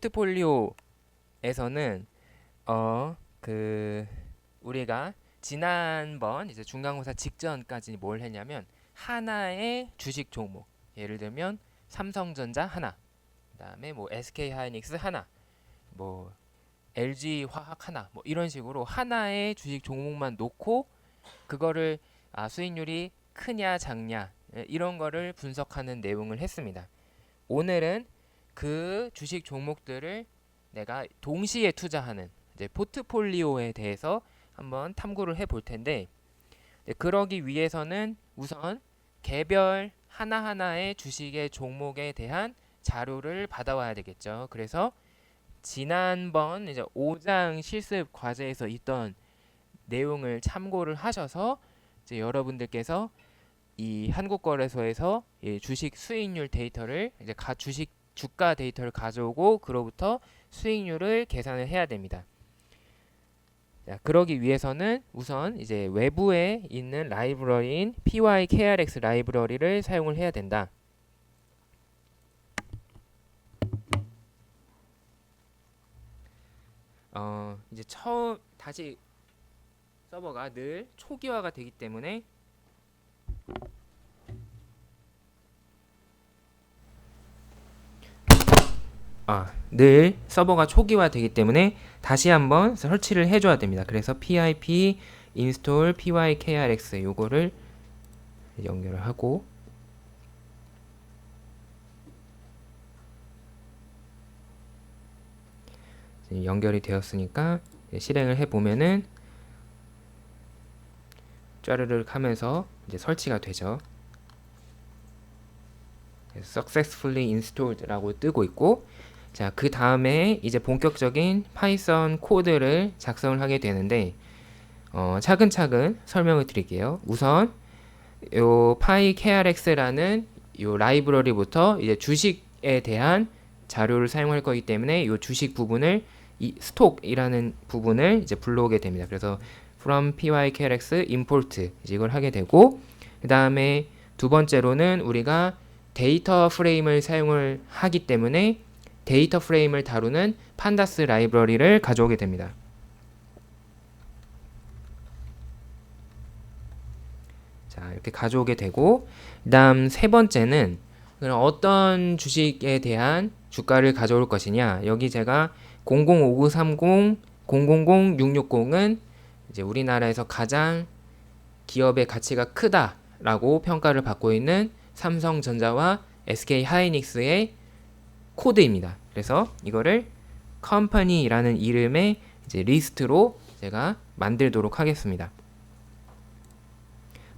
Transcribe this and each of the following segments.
포트폴리오에서는 우리가 지난번 이제 중간고사 직전까지 뭘 했냐면 하나의 주식 종목, 예를 들면 삼성전자 하나, 그다음에 뭐 SK하이닉스 하나, 뭐 LG화학 하나, 뭐 이런 식으로 하나의 주식 종목만 놓고 그거를 수익률이 크냐 작냐 이런 거를 분석하는 내용을 했습니다. 오늘은 그 주식 종목들을 내가 동시에 투자하는 이제 포트폴리오에 대해서 한번 탐구를 해볼 텐데, 그러기 위해서는 우선 개별 하나하나의 주식의 종목에 대한 자료를 받아와야 되겠죠. 그래서 지난번 이제 5장 실습 과제에서 있던 내용을 참고를 하셔서 이제 여러분들께서 이 한국거래소에서 이 주식 수익률 데이터를 이제 주식 주가 데이터를 가져오고 그로부터 수익률을 계산을 해야 됩니다. 자, 그러기 위해서는 우선 이제 외부에 있는 라이브러리인 pykrx 라이브러리를 사용을 해야 된다. 이제 처음 다시 서버가 늘 초기화가 되기 때문에 늘 서버가 초기화 되기 때문에 다시 한번 설치를 해줘야 됩니다. 그래서 pip install pykrx 요거를 연결을 하고, 연결이 되었으니까 실행을 해보면은 짜르르 하면서 이제 설치가 되죠. successfully installed라고 뜨고 있고, 자, 그 다음에 이제 본격적인 파이썬 코드를 작성을 하게 되는데 차근차근 설명을 드릴게요. 우선 요 pykrx라는 요 라이브러리부터 이제 주식에 대한 자료를 사용할 거기 때문에 요 주식 부분을 이 스톡이라는 부분을 이제 불러오게 됩니다. 그래서 from pykrx import 이걸 하게 되고, 그 다음에 두 번째로는 우리가 데이터 프레임을 사용을 하기 때문에 데이터 프레임을 다루는 판다스 라이브러리를 가져오게 됩니다. 자, 이렇게 가져오게 되고, 그 다음 세 번째는 그럼 어떤 주식에 대한 주가를 가져올 것이냐. 여기 제가 005930, 000660은 이제 우리나라에서 가장 기업의 가치가 크다라고 평가를 받고 있는 삼성전자와 SK하이닉스의 코드입니다. 그래서 이거를 컴퍼니라는 이름의 이제 리스트로 제가 만들도록 하겠습니다.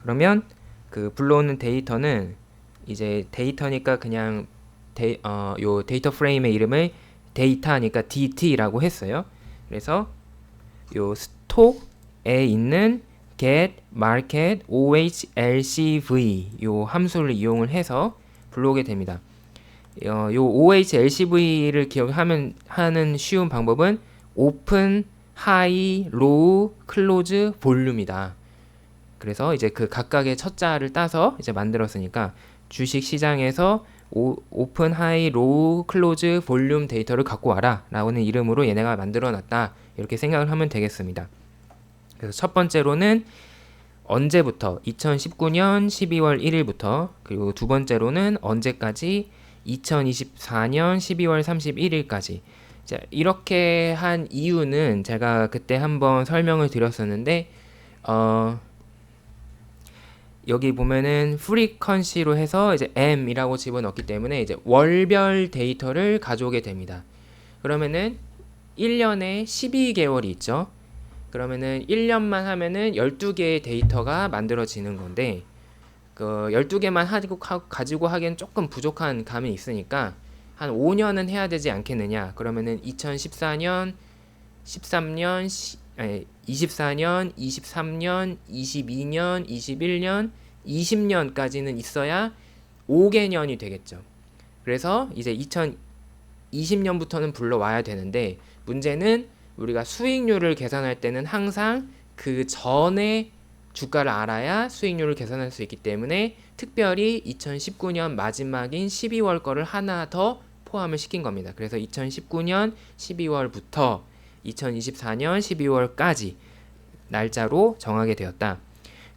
그러면 그 불러오는 데이터는 이제 데이터니까 그냥 요 데이터 프레임의 이름을 데이터니까 DT라고 했어요. 그래서 요 스톡에 있는 get market ohlcv 요 함수를 이용을 해서 불러오게 됩니다. 요 ohlcv를 기억하는 쉬운 방법은 open, high, low, close, volume이다. 그래서 이제 그 각각의 첫 자를 따서 이제 만들었으니까 주식 시장에서 오픈, 하이, 로우, 클로즈, 볼륨 데이터를 갖고 와라 라는 이름으로 얘네가 만들어 놨다, 이렇게 생각을 하면 되겠습니다. 그래서 첫 번째로는 언제부터 2019년 12월 1일부터, 그리고 두 번째로는 언제까지 2024년 12월 31일까지. 자, 이렇게 한 이유는 제가 그때 한번 설명을 드렸었는데 여기 보면은 프리퀀시로 해서 이제 m이라고 집어넣기 때문에 이제 월별 데이터를 가져오게 됩니다. 그러면은 1년에 12개월이 있죠. 그러면은 1년만 하면은 12개의 데이터가 만들어지는 건데, 그 12개만 가지고 하기엔 조금 부족한 감이 있으니까 한 5년은 해야 되지 않겠느냐. 그러면은 2014년, 13년, 24년, 23년, 22년, 21년, 20년까지는 있어야 5개년이 되겠죠. 그래서 이제 2020년부터는 불러와야 되는데, 문제는 우리가 수익률을 계산할 때는 항상 그 전에 주가를 알아야 수익률을 계산할 수 있기 때문에 특별히 2019년 마지막인 12월 거를 하나 더 포함을 시킨 겁니다. 그래서 2019년 12월부터 2024년 12월까지 날짜로 정하게 되었다.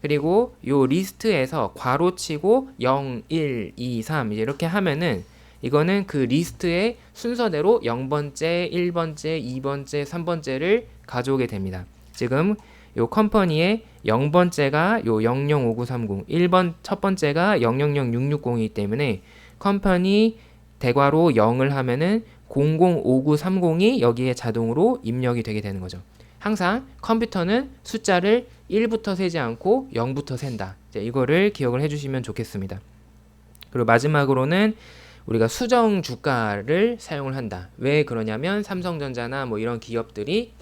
그리고 요 리스트에서 괄호치고 0, 1, 2, 3 이렇게 하면은 이거는 그 리스트의 순서대로 0번째, 1번째, 2번째, 3번째를 가져오게 됩니다. 지금 요 컴퍼니의 0번째가 요 005930, 1번 첫 번째가 000660이기 때문에 컴퍼니 대괄호 0을 하면은 005930이 여기에 자동으로 입력이 되게 되는 거죠. 항상 컴퓨터는 숫자를 1부터 세지 않고 0부터 센다. 이거를 기억을 해주시면 좋겠습니다. 그리고 마지막으로는 우리가 수정 주가를 사용을 한다. 왜 그러냐면 삼성전자나 뭐 이런 기업들이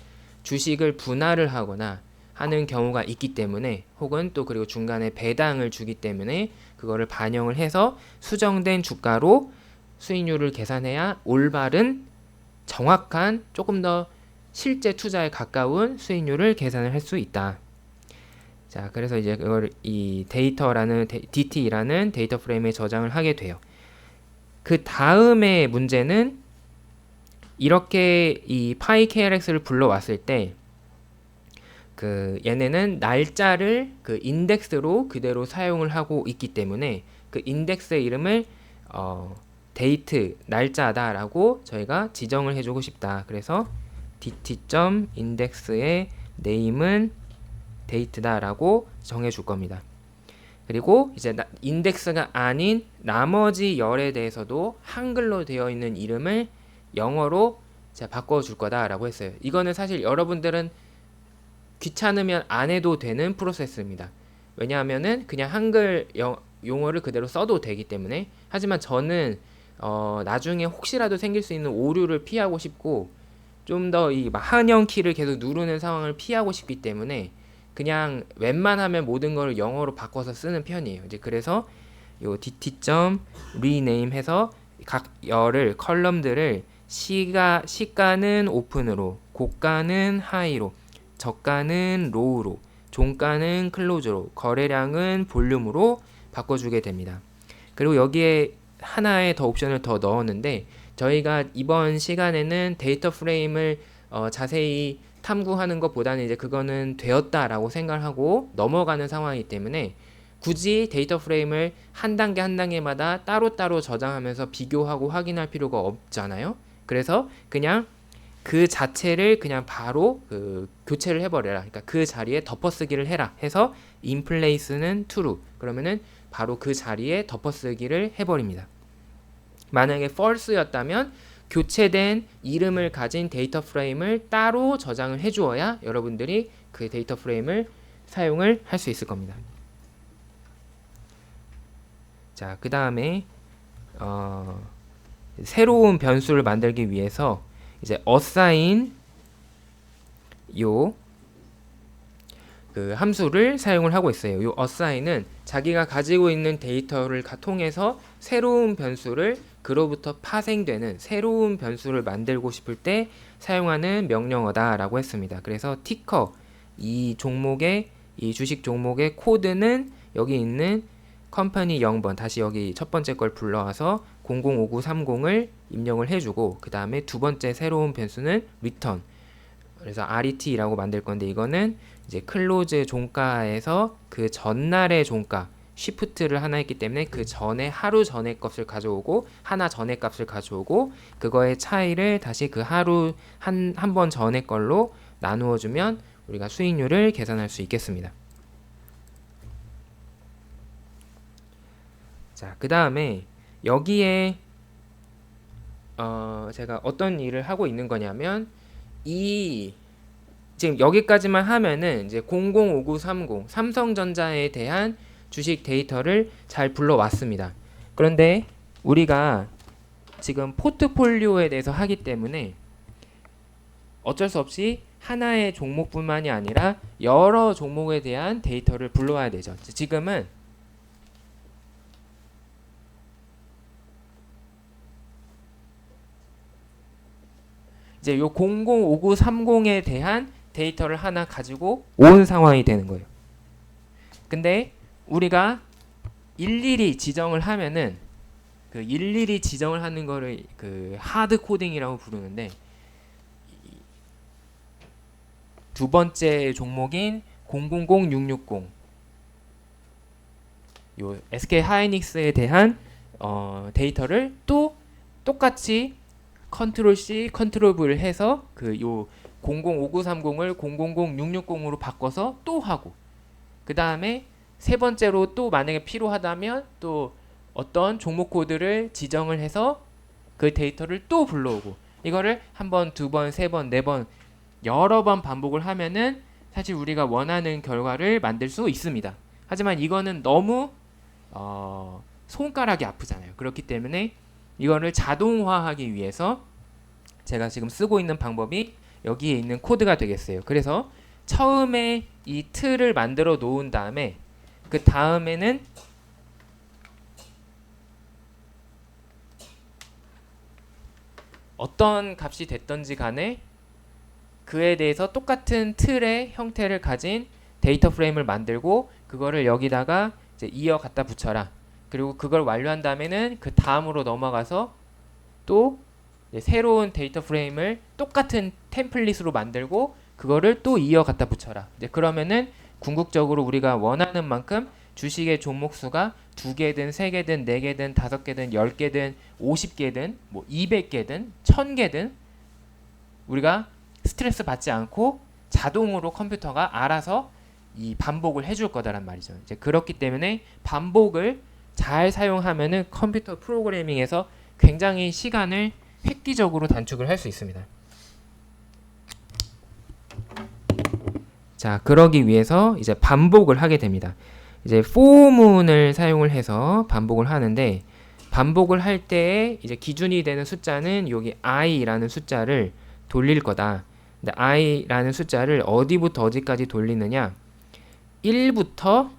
주식을 분할을 하거나 하는 경우가 있기 때문에, 혹은 또 그리고 중간에 배당을 주기 때문에 그거를 반영을 해서 수정된 주가로 수익률을 계산해야 올바른 정확한 조금 더 실제 투자에 가까운 수익률을 계산을 할 수 있다. 자, 그래서 이제 그걸 이 데이터라는 DT라는 데이터 프레임에 저장을 하게 돼요. 그 다음에 문제는 이렇게 이 파이 KRX를 불러왔을 때 그 얘네는 날짜를 그 인덱스로 그대로 사용을 하고 있기 때문에 그 인덱스의 이름을 데이트 날짜다라고 저희가 지정을 해주고 싶다. 그래서 dt.index의 name은 date다라고 정해줄 겁니다. 그리고 이제 인덱스가 아닌 나머지 열에 대해서도 한글로 되어 있는 이름을 영어로 바꿔줄 거다라고 했어요. 이거는 사실 여러분들은 귀찮으면 안 해도 되는 프로세스입니다. 왜냐하면은 그냥 한글 용어를 그대로 써도 되기 때문에. 하지만 저는 나중에 혹시라도 생길 수 있는 오류를 피하고 싶고 좀 더 이 한영 키를 계속 누르는 상황을 피하고 싶기 때문에 그냥 웬만하면 모든 걸 영어로 바꿔서 쓰는 편이에요. 이제 그래서 요 dt.rename 해서 각 열을 컬럼들을 시가는 오픈으로, 고가는 하이로, 저가는 로우로, 종가는 클로즈로, 거래량은 볼륨으로 바꿔주게 됩니다. 그리고 여기에 하나의 더 옵션을 더 넣었는데, 저희가 이번 시간에는 데이터 프레임을 자세히 탐구하는 것보다는 이제 그거는 되었다라고 생각하고 넘어가는 상황이기 때문에 굳이 데이터 프레임을 한 단계 한 단계마다 따로따로 저장하면서 비교하고 확인할 필요가 없잖아요. 그래서 그냥 그 자체를 그냥 바로 교체를 해버려라. 그러니까 그 자리에 덮어쓰기를 해라 해서 inplace는 true. 그러면은 바로 그 자리에 덮어쓰기를 해버립니다. 만약에 false였다면 교체된 이름을 가진 데이터 프레임을 따로 저장을 해주어야 여러분들이 그 데이터 프레임을 사용을 할 수 있을 겁니다. 자, 그 다음에 새로운 변수를 만들기 위해서 이제 assign 그 함수를 사용을 하고 있어요. 요 assign은 자기가 가지고 있는 데이터를 통해서 새로운 변수를, 그로부터 파생되는 새로운 변수를 만들고 싶을 때 사용하는 명령어다라고 했습니다. 그래서 티커, 이 주식 종목의 코드는 여기 있는 컴퍼니 0번, 다시 여기 첫 번째 걸 불러와서 005930을 입력을 해주고, 그 다음에 두 번째 새로운 변수는 return, 그래서 RET라고 만들 건데, 이거는 이제 클로즈 종가에서 그 전날의 종가 쉬프트를 하나 했기 때문에 그 전에 하루 전의 값을 가져오고 하나 전의 값을 가져오고 그거의 차이를 다시 그 하루 한 번 전의 걸로 나누어 주면 우리가 수익률을 계산할 수 있겠습니다. 자, 그 다음에 여기에 제가 어떤 일을 하고 있는 거냐면, 지금 여기까지만 하면은 이제 005930 삼성전자에 대한 주식 데이터를 잘 불러왔습니다. 그런데 우리가 지금 포트폴리오에 대해서 하기 때문에 어쩔 수 없이 하나의 종목뿐만이 아니라 여러 종목에 대한 데이터를 불러와야 되죠. 지금은 이제 요 005930에 대한 데이터를 하나 가지고 온 상황이 되는 거예요. 근데 우리가 일일이 지정을 하면은 그 일일이 지정을 하는 거를 그 하드 코딩이라고 부르는데, 두 번째 종목인 000660, 요 SK 하이닉스에 대한 데이터를 또 똑같이 컨트롤 C, 컨트롤 V를 해서 그 요 005930을 000660으로 바꿔서 또 하고, 그 다음에 세 번째로 또 만약에 필요하다면 또 어떤 종목 코드를 지정을 해서 그 데이터를 또 불러오고, 이거를 한 번, 두 번, 세 번, 네 번 여러 번 반복을 하면은 사실 우리가 원하는 결과를 만들 수 있습니다. 하지만 이거는 너무 손가락이 아프잖아요. 그렇기 때문에 이거를 자동화하기 위해서 제가 지금 쓰고 있는 방법이 여기에 있는 코드가 되겠어요. 그래서 처음에 이 틀을 만들어 놓은 다음에 그 다음에는 어떤 값이 됐던지 간에 그에 대해서 똑같은 틀의 형태를 가진 데이터 프레임을 만들고, 그거를 여기다가 이제 이어 갖다 붙여라. 그리고 그걸 완료한 다음에는 그 다음으로 넘어가서 또 새로운 데이터 프레임을 똑같은 템플릿으로 만들고 그거를 또 이어 갖다 붙여라. 이제 그러면은 궁극적으로 우리가 원하는 만큼 주식의 종목 수가 2개든 3개든 4개든 5개든 10개든 50개든 뭐 200개든 1000개든 우리가 스트레스 받지 않고 자동으로 컴퓨터가 알아서 이 반복을 해줄 거다란 말이죠. 이제 그렇기 때문에 반복을 잘 사용하면은 컴퓨터 프로그래밍에서 굉장히 시간을 획기적으로 단축을 할 수 있습니다. 자, 그러기 위해서 이제 반복을 하게 됩니다. 이제 for문을 사용을 해서 반복을 하는데, 반복을 할 때 이제 기준이 되는 숫자는 여기 i라는 숫자를 돌릴 거다. 근데 i라는 숫자를 어디부터 어디까지 돌리느냐? 1부터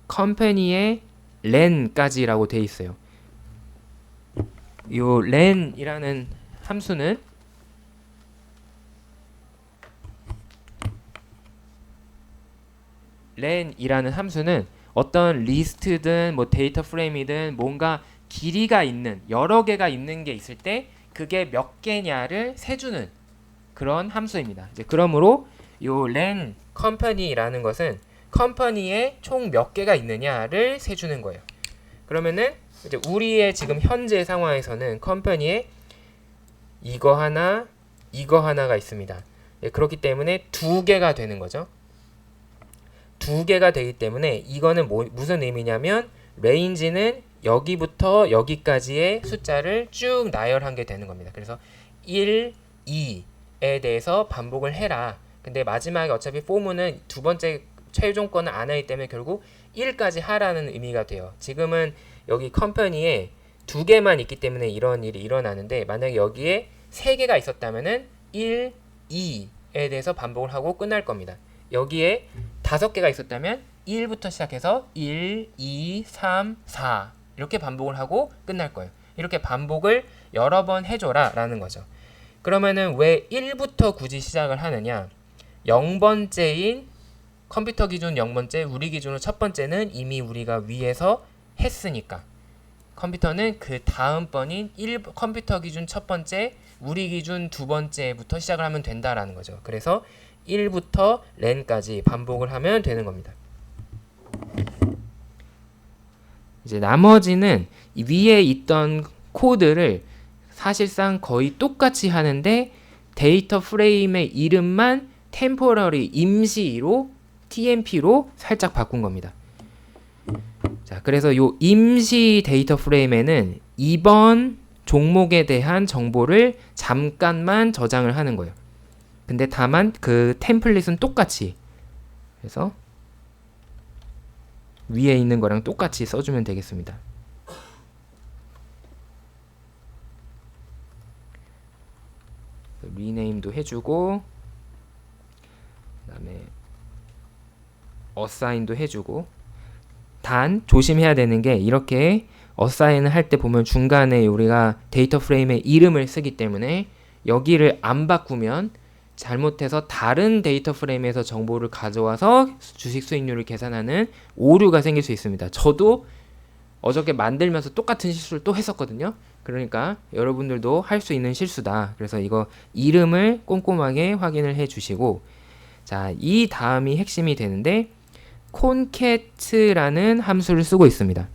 컴퍼니의 len까지라고 돼 있어요. 요 len이라는 함수는 len이라는 함수는 어떤 리스트든 뭐 데이터 프레임이든 뭔가 길이가 있는 여러 개가 있는 게 있을 때 그게 몇 개냐를 세주는 그런 함수입니다. 이제 그러므로 요 len company라는 것은 컴퍼니에 총 몇 개가 있느냐를 세주는 거예요. 그러면은 이제 우리의 지금 현재 상황에서는 컴퍼니에 이거 하나가 있습니다. 예, 그렇기 때문에 2개가 되는 거죠. 2개가 되기 때문에 이거는 무슨 의미냐면 레인지는 여기부터 여기까지의 숫자를 쭉 나열한 게 되는 겁니다. 그래서 1, 2에 대해서 반복을 해라. 근데 마지막에 어차피 for문은 두 번째 최종권은 안 하기 때문에 결국 1까지 하라는 의미가 돼요. 지금은 여기 컴퍼니에 2개만 있기 때문에 이런 일이 일어나는데, 만약에 여기에 3개가 있었다면은 1, 2에 대해서 반복을 하고 끝날 겁니다. 여기에 5개가 있었다면 1부터 시작해서 1, 2, 3, 4 이렇게 반복을 하고 끝날 거예요. 이렇게 반복을 여러 번 해줘라 라는 거죠. 그러면은 왜 1부터 굳이 시작을 하느냐? 0번째인 컴퓨터 기준 0번째, 우리 기준으로 첫 번째는 이미 우리가 위에서 했으니까, 컴퓨터는 그 다음 번인 컴퓨터 기준 첫 번째, 우리 기준 두 번째부터 시작을 하면 된다라는 거죠. 그래서 1부터 len까지 반복을 하면 되는 겁니다. 이제 나머지는 위에 있던 코드를 사실상 거의 똑같이 하는데 데이터 프레임의 이름만 temporary 임시로 TMP로 살짝 바꾼 겁니다. 자, 그래서 요 임시 데이터 프레임에는 이번 종목에 대한 정보를 잠깐만 저장을 하는 거예요. 근데 다만 그 템플릿은 똑같이, 그래서 위에 있는 거랑 똑같이 써주면 되겠습니다. 리네임도 해주고, 그 다음에 어사인도 해주고. 단 조심해야 되는 게, 이렇게 어사인을 할 때 보면 중간에 우리가 데이터 프레임의 이름을 쓰기 때문에 여기를 안 바꾸면 잘못해서 다른 데이터 프레임에서 정보를 가져와서 주식 수익률을 계산하는 오류가 생길 수 있습니다. 저도 어저께 만들면서 똑같은 실수를 또 했었거든요. 그러니까 여러분들도 할 수 있는 실수다. 그래서 이거 이름을 꼼꼼하게 확인을 해 주시고, 자, 이 다음이 핵심이 되는데 concat.라는 함수를 쓰고 있습니다.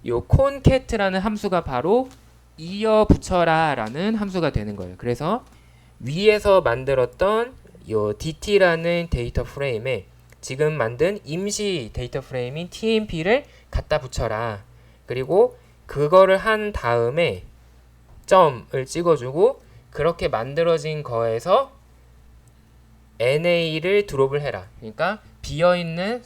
요 concat.라는 함수가 바로 이어 붙여라 라는 함수가 되는 거예요. 그래서 위에서 만들었던 요 DT라는 데이터 프레임에 지금 만든 임시 데이터 프레임인 TMP를 갖다 붙여라. 그리고 그거를 한 다음에 점을 찍어주고 그렇게 만들어진 거에서 NA를 드롭을 해라. 그러니까 비어있는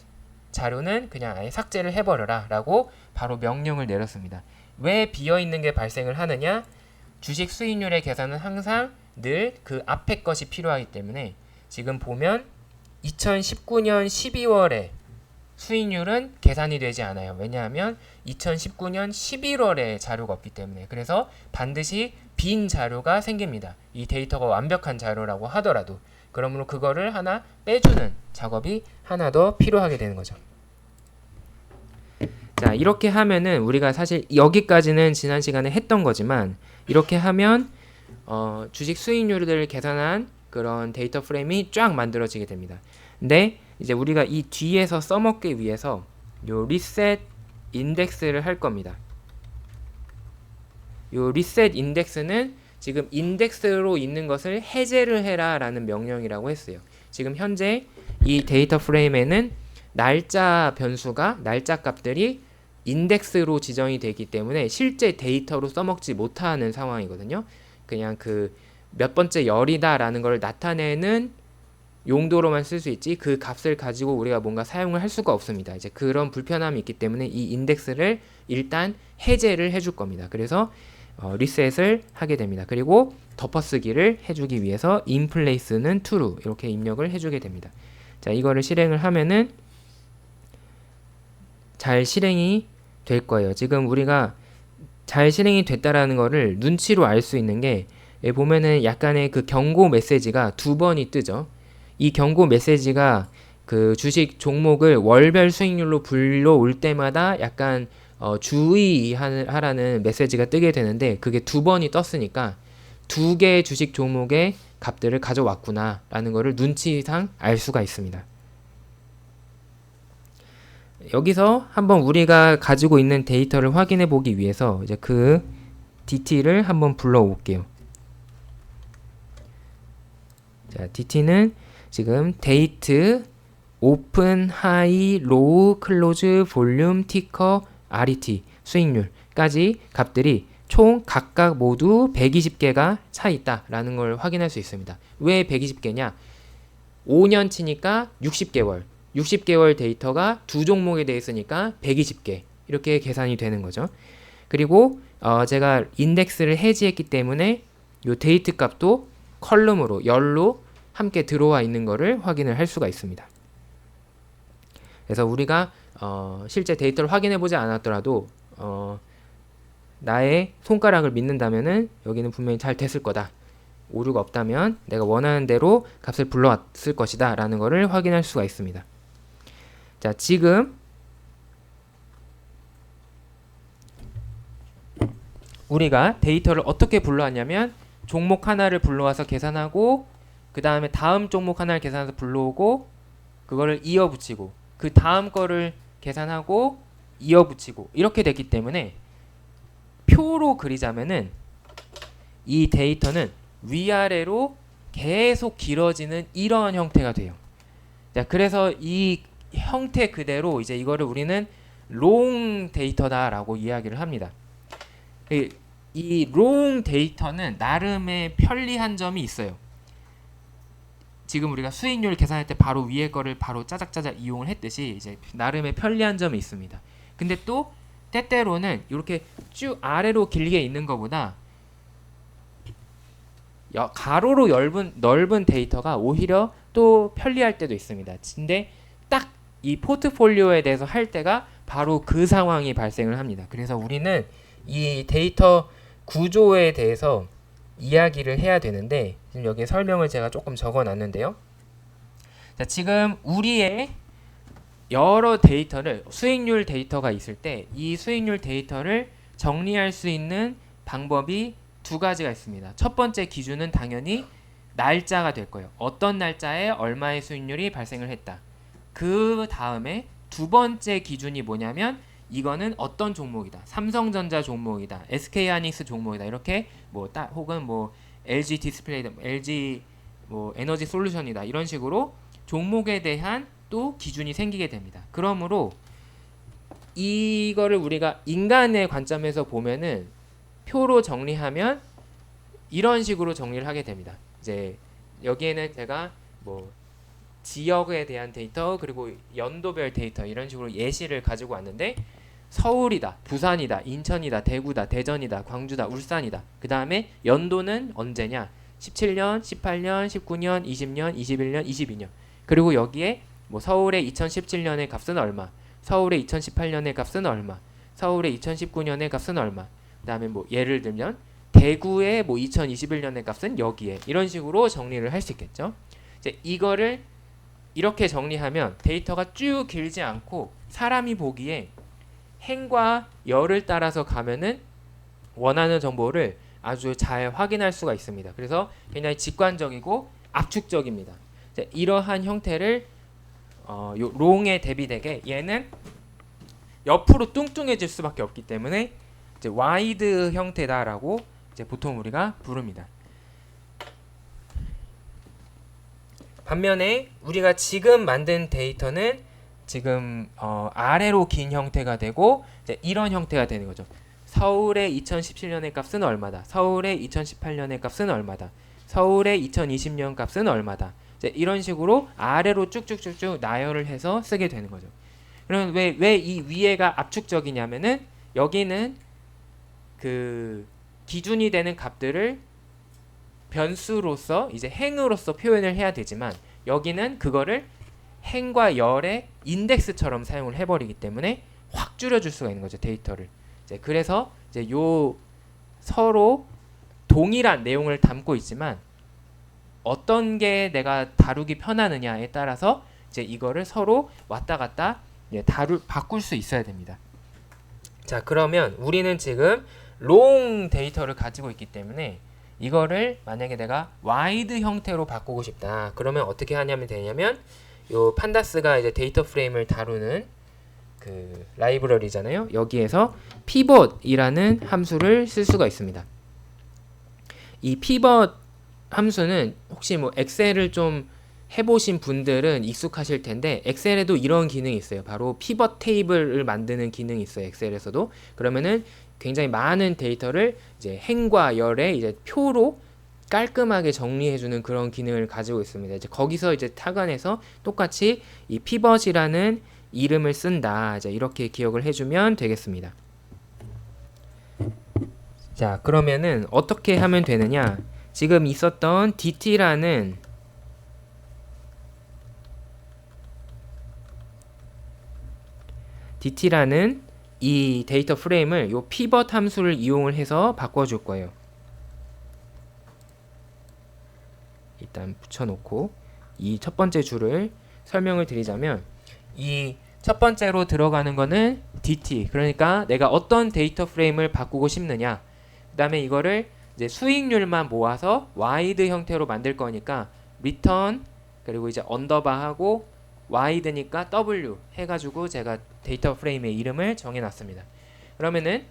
자료는 그냥 아예 삭제를 해버려라 라고 바로 명령을 내렸습니다. 왜 비어있는 게 발생을 하느냐? 주식 수익률의 계산은 항상 늘 그 앞에 것이 필요하기 때문에 지금 보면 2019년 12월에 수익률은 계산이 되지 않아요. 왜냐하면 2019년 11월에 자료가 없기 때문에. 그래서 반드시 빈 자료가 생깁니다. 이 데이터가 완벽한 자료라고 하더라도. 그러므로 그거를 하나 빼주는 작업이 하나 더 필요하게 되는 거죠. 자, 이렇게 하면은 우리가 사실 여기까지는 지난 시간에 했던 거지만 이렇게 하면 주식 수익률을 계산한 그런 데이터 프레임이 쫙 만들어지게 됩니다. 근데 이제 우리가 이 뒤에서 써먹기 위해서 요 리셋 인덱스를 할 겁니다. 요 리셋 인덱스는 지금 인덱스로 있는 것을 해제를 해라 라는 명령이라고 했어요. 지금 현재 이 데이터 프레임에는 날짜 변수가 날짜 값들이 인덱스로 지정이 되기 때문에 실제 데이터로 써먹지 못하는 상황이거든요. 그냥 그 몇 번째 열이다 라는 걸 나타내는 용도로만 쓸 수 있지 그 값을 가지고 우리가 뭔가 사용을 할 수가 없습니다. 이제 그런 불편함이 있기 때문에 이 인덱스를 일단 해제를 해줄 겁니다. 그래서 리셋을 하게 됩니다. 그리고 덮어쓰기를 해주기 위해서 inplace는 true 이렇게 입력을 해주게 됩니다. 자, 이거를 실행을 하면은 잘 실행이 될 거예요. 지금 우리가 잘 실행이 됐다라는 거를 눈치로 알 수 있는 게 보면은 약간의 그 경고 메시지가 두 번이 뜨죠. 이 경고 메시지가 그 주식 종목을 월별 수익률로 불러올 때마다 약간 주의하라는 메시지가 뜨게 되는데 그게 두 번이 떴으니까 두 개의 주식 종목의 값들을 가져왔구나 라는 거를 눈치상 알 수가 있습니다. 여기서 한번 우리가 가지고 있는 데이터를 확인해 보기 위해서 이제 그 DT를 한번 불러 올게요. 자, DT는 지금 date, open, high, low, close, volume, ticker, RET, 수익률까지 값들이 총 각각 모두 120개가 차 있다라는 걸 확인할 수 있습니다. 왜 120개냐? 5년치니까 60개월. 60개월 데이터가 두 종목에 대해 있으니까 120개. 이렇게 계산이 되는 거죠. 그리고 제가 인덱스를 해지했기 때문에 이 데이트 값도 컬럼으로 열로 함께 들어와 있는 것을 확인을 할 수가 있습니다. 그래서 우리가 실제 데이터를 확인해 보지 않았더라도 나의 손가락을 믿는다면은 여기는 분명히 잘 됐을 거다. 오류가 없다면 내가 원하는 대로 값을 불러왔을 것이다 라는 것을 확인할 수가 있습니다. 자, 지금 우리가 데이터를 어떻게 불러왔냐면 종목 하나를 불러와서 계산하고 그 다음에 다음 종목 하나를 계산해서 불러오고 그거를 이어 붙이고 그 다음 거를 계산하고 이어 붙이고 이렇게 됐기 때문에 표로 그리자면은 이 데이터는 위아래로 계속 길어지는 이러한 형태가 돼요. 자, 그래서 이 형태 그대로 이제 이거를 우리는 롱 데이터다라고 이야기를 합니다. 이 롱 데이터는 나름의 편리한 점이 있어요. 지금 우리가 수익률 계산할 때 바로 위에 거를 바로 짜작짜작 이용을 했듯이 이제 나름의 편리한 점이 있습니다. 근데 또 때때로는 이렇게 쭉 아래로 길게 있는 것보다 가로로 넓은 데이터가 오히려 또 편리할 때도 있습니다. 근데 딱 이 포트폴리오에 대해서 할 때가 바로 그 상황이 발생을 합니다. 그래서 우리는 이 데이터 구조에 대해서 이야기를 해야 되는데 지금 여기 설명을 제가 조금 적어 놨는데요. 자, 지금 우리의 여러 데이터를 수익률 데이터가 있을 때 이 수익률 데이터를 정리할 수 있는 방법이 두 가지가 있습니다. 첫 번째 기준은 당연히 날짜가 될 거예요. 어떤 날짜에 얼마의 수익률이 발생을 했다. 그 다음에 두 번째 기준이 뭐냐면 이거는 어떤 종목이다. 삼성전자 종목이다. SK하이닉스 종목이다. 이렇게 혹은 LG 디스플레이다. LG 에너지 솔루션이다. 이런 식으로 종목에 대한 또 기준이 생기게 됩니다. 그러므로 이거를 우리가 인간의 관점에서 보면은 표로 정리하면 이런 식으로 정리를 하게 됩니다. 이제 여기에는 제가 지역에 대한 데이터 그리고 연도별 데이터 이런 식으로 예시를 가지고 왔는데 서울이다, 부산이다, 인천이다, 대구다, 대전이다, 광주다, 울산이다. 그 다음에 연도는 언제냐? 17년, 18년, 19년, 20년, 21년, 22년. 그리고 여기에 서울의 2017년의 값은 얼마? 서울의 2018년의 값은 얼마? 서울의 2019년의 값은 얼마? 그 다음에 예를 들면 대구의 2021년의 값은 여기에 이런 식으로 정리를 할 수 있겠죠. 이제 이거를 이렇게 정리하면 데이터가 쭉 길지 않고 사람이 보기에 행과 열을 따라서 가면은 원하는 정보를 아주 잘 확인할 수가 있습니다. 그래서 굉장히 직관적이고 압축적입니다. 이제 이러한 형태를 요 롱에 대비되게 얘는 옆으로 뚱뚱해질 수밖에 없기 때문에 이제 와이드 형태다라고 이제 보통 우리가 부릅니다. 반면에 우리가 지금 만든 데이터는 지금 아래로 긴 형태가 되고 이제 이런 형태가 되는 거죠. 서울의 2017년의 값은 얼마다. 서울의 2018년의 값은 얼마다. 서울의 2020년 값은 얼마다. 이제 이런 식으로 아래로 쭉쭉쭉쭉 나열을 해서 쓰게 되는 거죠. 그럼 왜 이 위에가 압축적이냐면은 여기는 그 기준이 되는 값들을 변수로서 이제 행으로서 표현을 해야 되지만 여기는 그거를 행과 열의 인덱스처럼 사용을 해버리기 때문에 확 줄여줄 수가 있는 거죠. 데이터를. 이제 그래서 이제 요 서로 동일한 내용을 담고 있지만 어떤 게 내가 다루기 편하느냐에 따라서 이제 이거를 서로 왔다 갔다 바꿀 수 있어야 됩니다. 자, 그러면 우리는 지금 롱 데이터를 가지고 있기 때문에 이거를 만약에 내가 와이드 형태로 바꾸고 싶다. 그러면 어떻게 하냐면 되냐면 요 판다스가 이제 데이터 프레임을 다루는 그 라이브러리잖아요. 여기에서 pivot이라는 함수를 쓸 수가 있습니다. 이 pivot 함수는 혹시 엑셀을 좀 해보신 분들은 익숙하실 텐데 엑셀에도 이런 기능이 있어요. 바로 피벗 테이블을 만드는 기능이 있어요. 엑셀에서도. 그러면은 굉장히 많은 데이터를 이제 행과 열의 이제 표로 깔끔하게 정리해주는 그런 기능을 가지고 있습니다. 이제 거기서 이제 타관해서 똑같이 이 피벗이라는 이름을 쓴다. 이제 이렇게 기억을 해주면 되겠습니다. 자, 그러면은 어떻게 하면 되느냐? 지금 있었던 DT라는 이 데이터 프레임을 요 pivot 함수를 이용을 해서 바꿔줄 거예요. 일단 붙여놓고 이 첫 번째 줄을 설명을 드리자면 이 첫 번째로 들어가는 거는 DT, 그러니까 내가 어떤 데이터 프레임을 바꾸고 싶느냐. 그 다음에 이거를 이제 수익률만 모아서 와이드 형태로 만들 거니까 return 그리고 이제 언더바하고 와이드니까 W 해가지고 제가 데이터 프레임의 이름을 정해놨습니다. 그러면은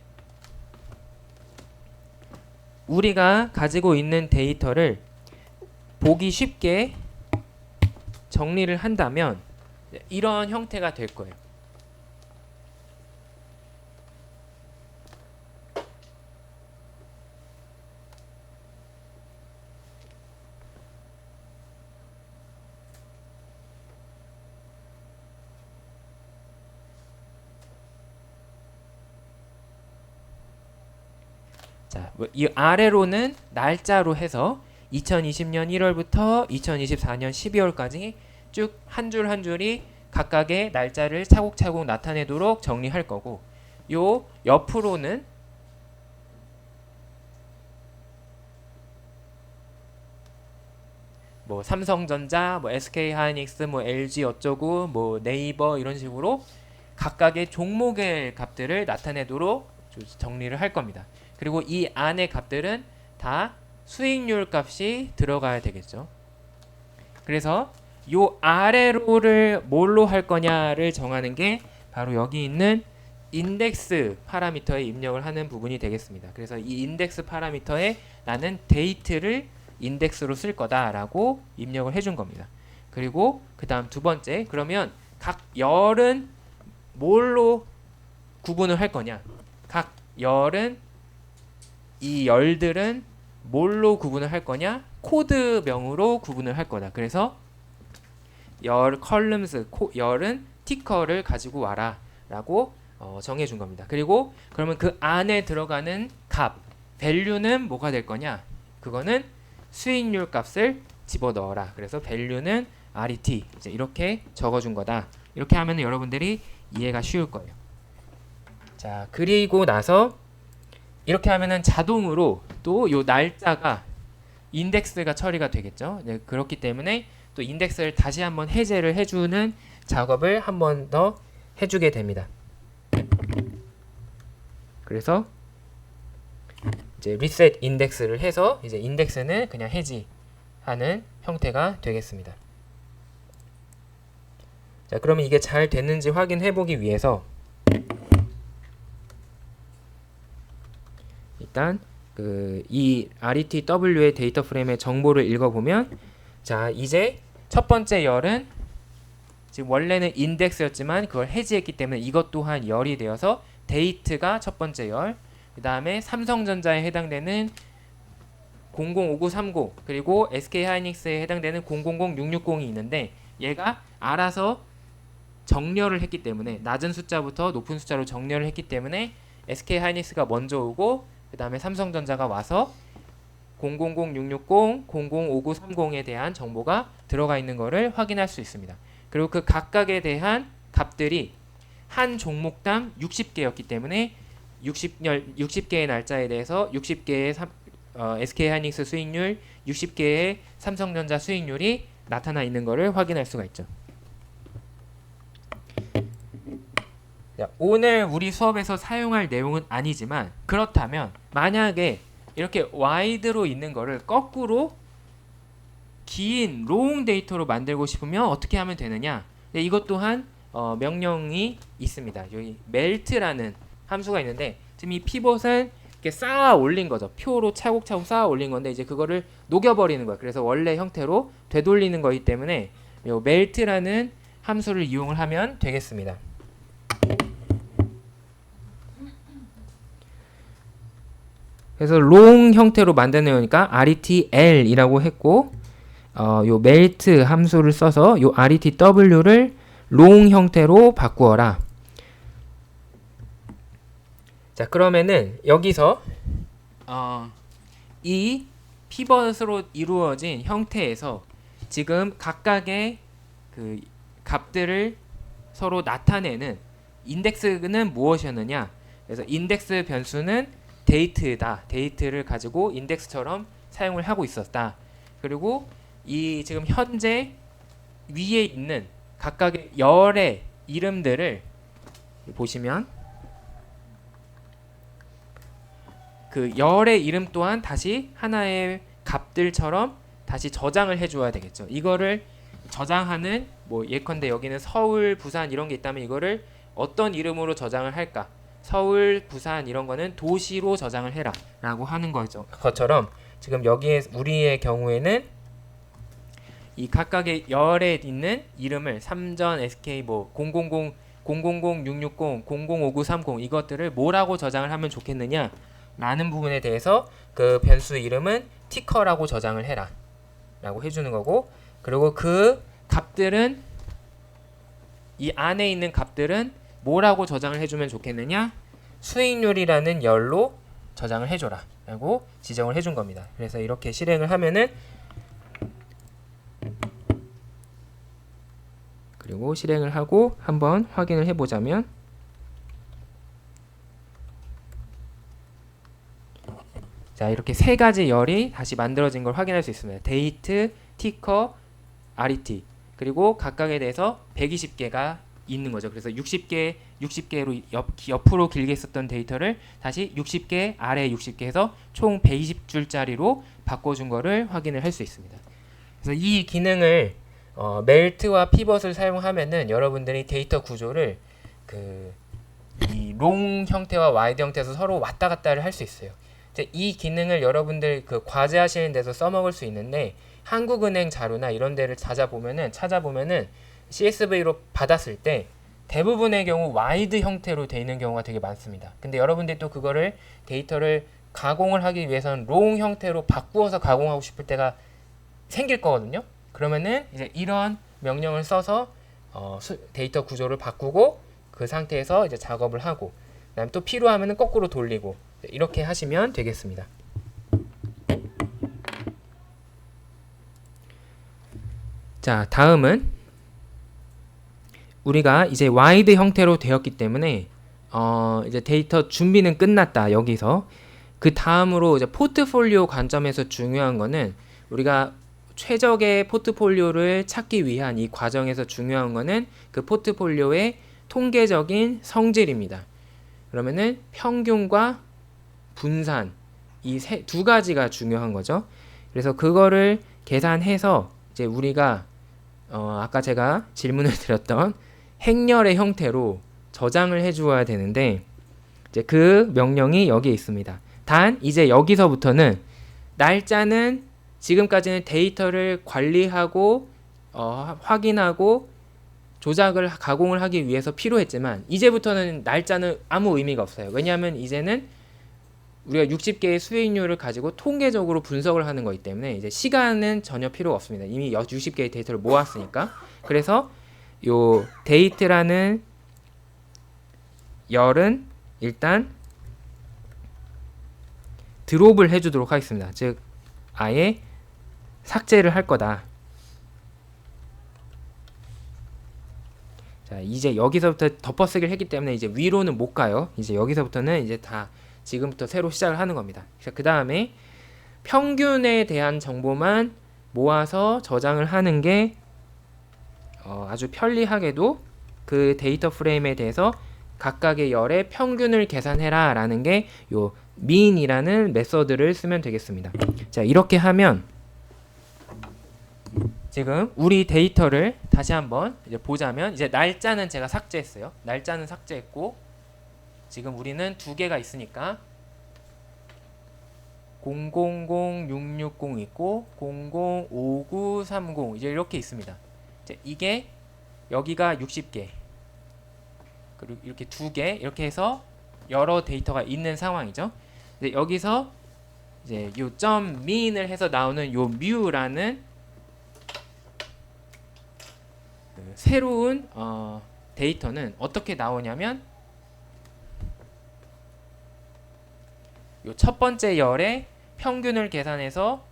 우리가 가지고 있는 데이터를 보기 쉽게 정리를 한다면 이런 형태가 될 거예요. 자, 이 아래로는 날짜로 해서 2020년 1월부터 2024년 12월까지 쭉 한 줄 한 줄이 각각의 날짜를 차곡차곡 나타내도록 정리할 거고, 요 옆으로는 뭐 삼성전자, 뭐 SK하이닉스, 뭐 LG 어쩌고, 뭐 네이버 이런 식으로 각각의 종목의 값들을 나타내도록 정리를 할 겁니다. 그리고 이 안의 값들은 다 수익률 값이 들어가야 되겠죠. 그래서 요 아래로를 뭘로 할 거냐를 정하는 게 바로 여기 있는 인덱스 파라미터에 입력을 하는 부분이 되겠습니다. 그래서 이 인덱스 파라미터에 나는 데이트를 인덱스로 쓸 거다라고 입력을 해준 겁니다. 그리고 그 다음 두 번째, 그러면 각 열은 뭘로 구분을 할 거냐? 각 열은 이 열들은 뭘로 구분을 할 거냐? 코드명으로 구분을 할 거다. 그래서 열 컬럼스 열은 티커를 가지고 와라 라고 정해준 겁니다. 그리고 그러면 그 안에 들어가는 값 밸류는 뭐가 될 거냐? 그거는 수익률 값을 집어넣어라. 그래서 밸류는 RET 이제 이렇게 적어준 거다. 이렇게 하면 여러분들이 이해가 쉬울 거예요. 자, 그리고 나서 이렇게 하면은 자동으로 또 요 날짜가 인덱스가 처리가 되겠죠. 네, 그렇기 때문에 또 인덱스를 다시 한번 해제를 해주는 작업을 한 번 더 해주게 됩니다. 그래서 이제 리셋 인덱스를 해서 이제 인덱스는 그냥 해지하는 형태가 되겠습니다. 자, 그러면 이게 잘 됐는지 확인해 보기 위해서 일단 이 RETW의 데이터 프레임의 정보를 읽어보면, 자, 이제 첫 번째 열은 지금 원래는 인덱스였지만 그걸 해지했기 때문에 이것 또한 열이 되어서 데이트가 첫 번째 열, 그 다음에 삼성전자에 해당되는 005930 그리고 SK하이닉스에 해당되는 000660이 있는데 얘가 알아서 정렬을 했기 때문에 낮은 숫자부터 높은 숫자로 정렬을 했기 때문에 SK하이닉스가 먼저 오고 그 다음에 삼성전자가 와서 000660, 005930에 대한 정보가 들어가 있는 것을 확인할 수 있습니다. 그리고 그 각각에 대한 값들이 한 종목당 60개였기 때문에 60개의 날짜에 대해서 60개의 SK하이닉스 수익률, 60개의 삼성전자 수익률이 나타나 있는 것을 확인할 수가 있죠. 자, 오늘 우리 수업에서 사용할 내용은 아니지만 그렇다면 만약에 이렇게 와이드로 있는 거를 거꾸로 긴 롱 데이터로 만들고 싶으면 어떻게 하면 되느냐? 네, 이것 또한 명령이 있습니다. 여기 멜트라는 함수가 있는데 지금 이 피벗을 이렇게 쌓아 올린 거죠. 표로 차곡차곡 쌓아 올린 건데 이제 그거를 녹여버리는 거예요. 그래서 원래 형태로 되돌리는 거기 때문에 이 멜트라는 함수를 이용을 하면 되겠습니다. 그래서 롱 형태로 만드는 거니까 RETL이라고 했고 요 멜트 함수를 써서 요 RETW를 롱 형태로 바꾸어라. 자, 그러면은 여기서 이 피벗으로 이루어진 형태에서 지금 각각의 그 값들을 서로 나타내는 인덱스는 무엇이었느냐? 그래서 인덱스 변수는 데이트다. 데이트를 가지고 인덱스처럼 사용을 하고 있었다. 그리고 이 지금 현재 위에 있는 각각의 열의 이름들을 보시면 그 열의 이름 또한 다시 하나의 값들처럼 다시 저장을 해줘야 되겠죠. 이거를 저장하는 뭐 예컨대 여기는 서울, 부산 이런 게 있다면 이거를 어떤 이름으로 저장을 할까? 서울, 부산 이런 거는 도시로 저장을 해라 라고 하는 거죠. 것처럼 지금 여기에 우리의 경우에는 이 각각의 열에 있는 이름을 삼전, SK 뭐 000, 000660, 005930 이것들을 뭐라고 저장을 하면 좋겠느냐 라는 부분에 대해서 그 변수 이름은 티커라고 저장을 해라 라고 해주는 거고, 그리고 그 값들은 이 안에 있는 값들은 뭐라고 저장을 해주면 좋겠느냐, 수익률이라는 열로 저장을 해줘라 라고 지정을 해준 겁니다. 그래서 이렇게 실행을 하면은, 그리고 실행을 하고 한번 확인을 해보자면 자, 이렇게 세 가지 열이 다시 만들어진 걸 확인할 수 있습니다. 데이트, T커, RET 그리고 각각에 대해서 120개가 있는 거죠. 그래서 60개로 옆으로 길게 썼던 데이터를 다시 60개, 아래 60개 해서 총 120줄짜리로 바꿔준 거를 확인을 할 수 있습니다. 그래서 이 기능을 멜트와 피벗을 사용하면은 여러분들이 데이터 구조를 이 롱 형태와 와이드 형태에서 서로 왔다 갔다를 할 수 있어요. 이제 이 기능을 여러분들 과제 하시는 데서 써먹을 수 있는데 한국은행 자료나 이런 데를 찾아보면은 CSV로 받았을 때 대부분의 경우 와이드 형태로 되어 있는 경우가 되게 많습니다. 근데 여러분들이 또 그거를 데이터를 가공을 하기 위해서는 롱 형태로 바꾸어서 가공하고 싶을 때가 생길 거거든요. 그러면은 이제 이런 명령을 써서 데이터 구조를 바꾸고 그 상태에서 이제 작업을 하고 그다음에 또 필요하면은 거꾸로 돌리고 이렇게 하시면 되겠습니다. 자, 다음은 우리가 이제 와이드 형태로 되었기 때문에 이제 데이터 준비는 끝났다. 여기서 그 다음으로 이제 포트폴리오 관점에서 중요한 거는 우리가 최적의 포트폴리오를 찾기 위한 이 과정에서 중요한 거는 그 포트폴리오의 통계적인 성질입니다. 그러면은 평균과 분산 이 두 가지가 중요한 거죠. 그래서 그거를 계산해서 이제 우리가 아까 제가 질문을 드렸던 행렬의 형태로 저장을 해 주어야 되는데 이제 그 명령이 여기에 있습니다. 단 이제 여기서부터는 날짜는 지금까지는 데이터를 관리하고 확인하고 조작을 가공을 하기 위해서 필요했지만 이제부터는 날짜는 아무 의미가 없어요. 왜냐하면 이제는 우리가 60개의 수익률을 가지고 통계적으로 분석을 하는 거기 때문에 이제 시간은 전혀 필요가 없습니다. 이미 60개의 데이터를 모았으니까. 그래서 요 데이트라는 열은 일단 드롭을 해주도록 하겠습니다. 즉 아예 삭제를 할 거다. 자, 이제 여기서부터 덮어쓰기를 했기 때문에 이제 위로는 못 가요. 이제 여기서부터는 이제 다 지금부터 새로 시작을 하는 겁니다. 그 다음에 평균에 대한 정보만 모아서 저장을 하는 게 아주 편리하게도 그 데이터 프레임에 대해서 각각의 열의 평균을 계산해라 라는 게 요 mean이라는 메서드를 쓰면 되겠습니다. 자, 이렇게 하면 지금 우리 데이터를 다시 한번 이제 보자면 이제 날짜는 제가 삭제했어요. 날짜는 삭제했고 지금 우리는 두 개가 있으니까 000660 있고 005930 이제 이렇게 있습니다. 이제 이게 여기가 60개 그리고 이렇게 두 개 이렇게 해서 여러 데이터가 있는 상황이죠. 이제 여기서 이제 요 점 mean을 해서 나오는 요 mu라는 새로운 데이터는 어떻게 나오냐면 요 첫 번째 열의 평균을 계산해서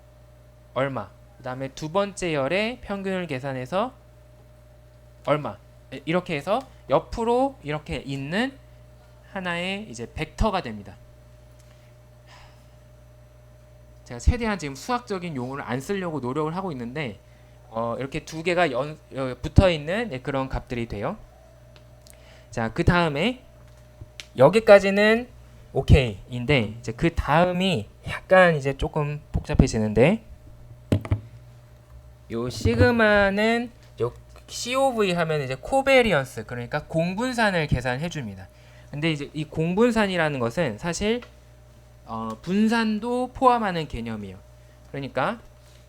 얼마, 그 다음에 두 번째 열의 평균을 계산해서 얼마 이렇게 해서 옆으로 이렇게 있는 하나의 이제 벡터가 됩니다. 제가 최대한 지금 수학적인 용어를 안 쓰려고 노력을 하고 있는데 이렇게 두 개가 붙어 있는 그런 값들이 돼요. 자, 그 다음에 여기까지는 오케이인데 이제 그 다음이 약간 이제 조금 복잡해지는데 요 시그마는 요 COV 하면 이제 코베리언스 그러니까 공분산을 계산해 줍니다. 근데 이제 이 공분산이라는 것은 사실 분산도 포함하는 개념이에요. 그러니까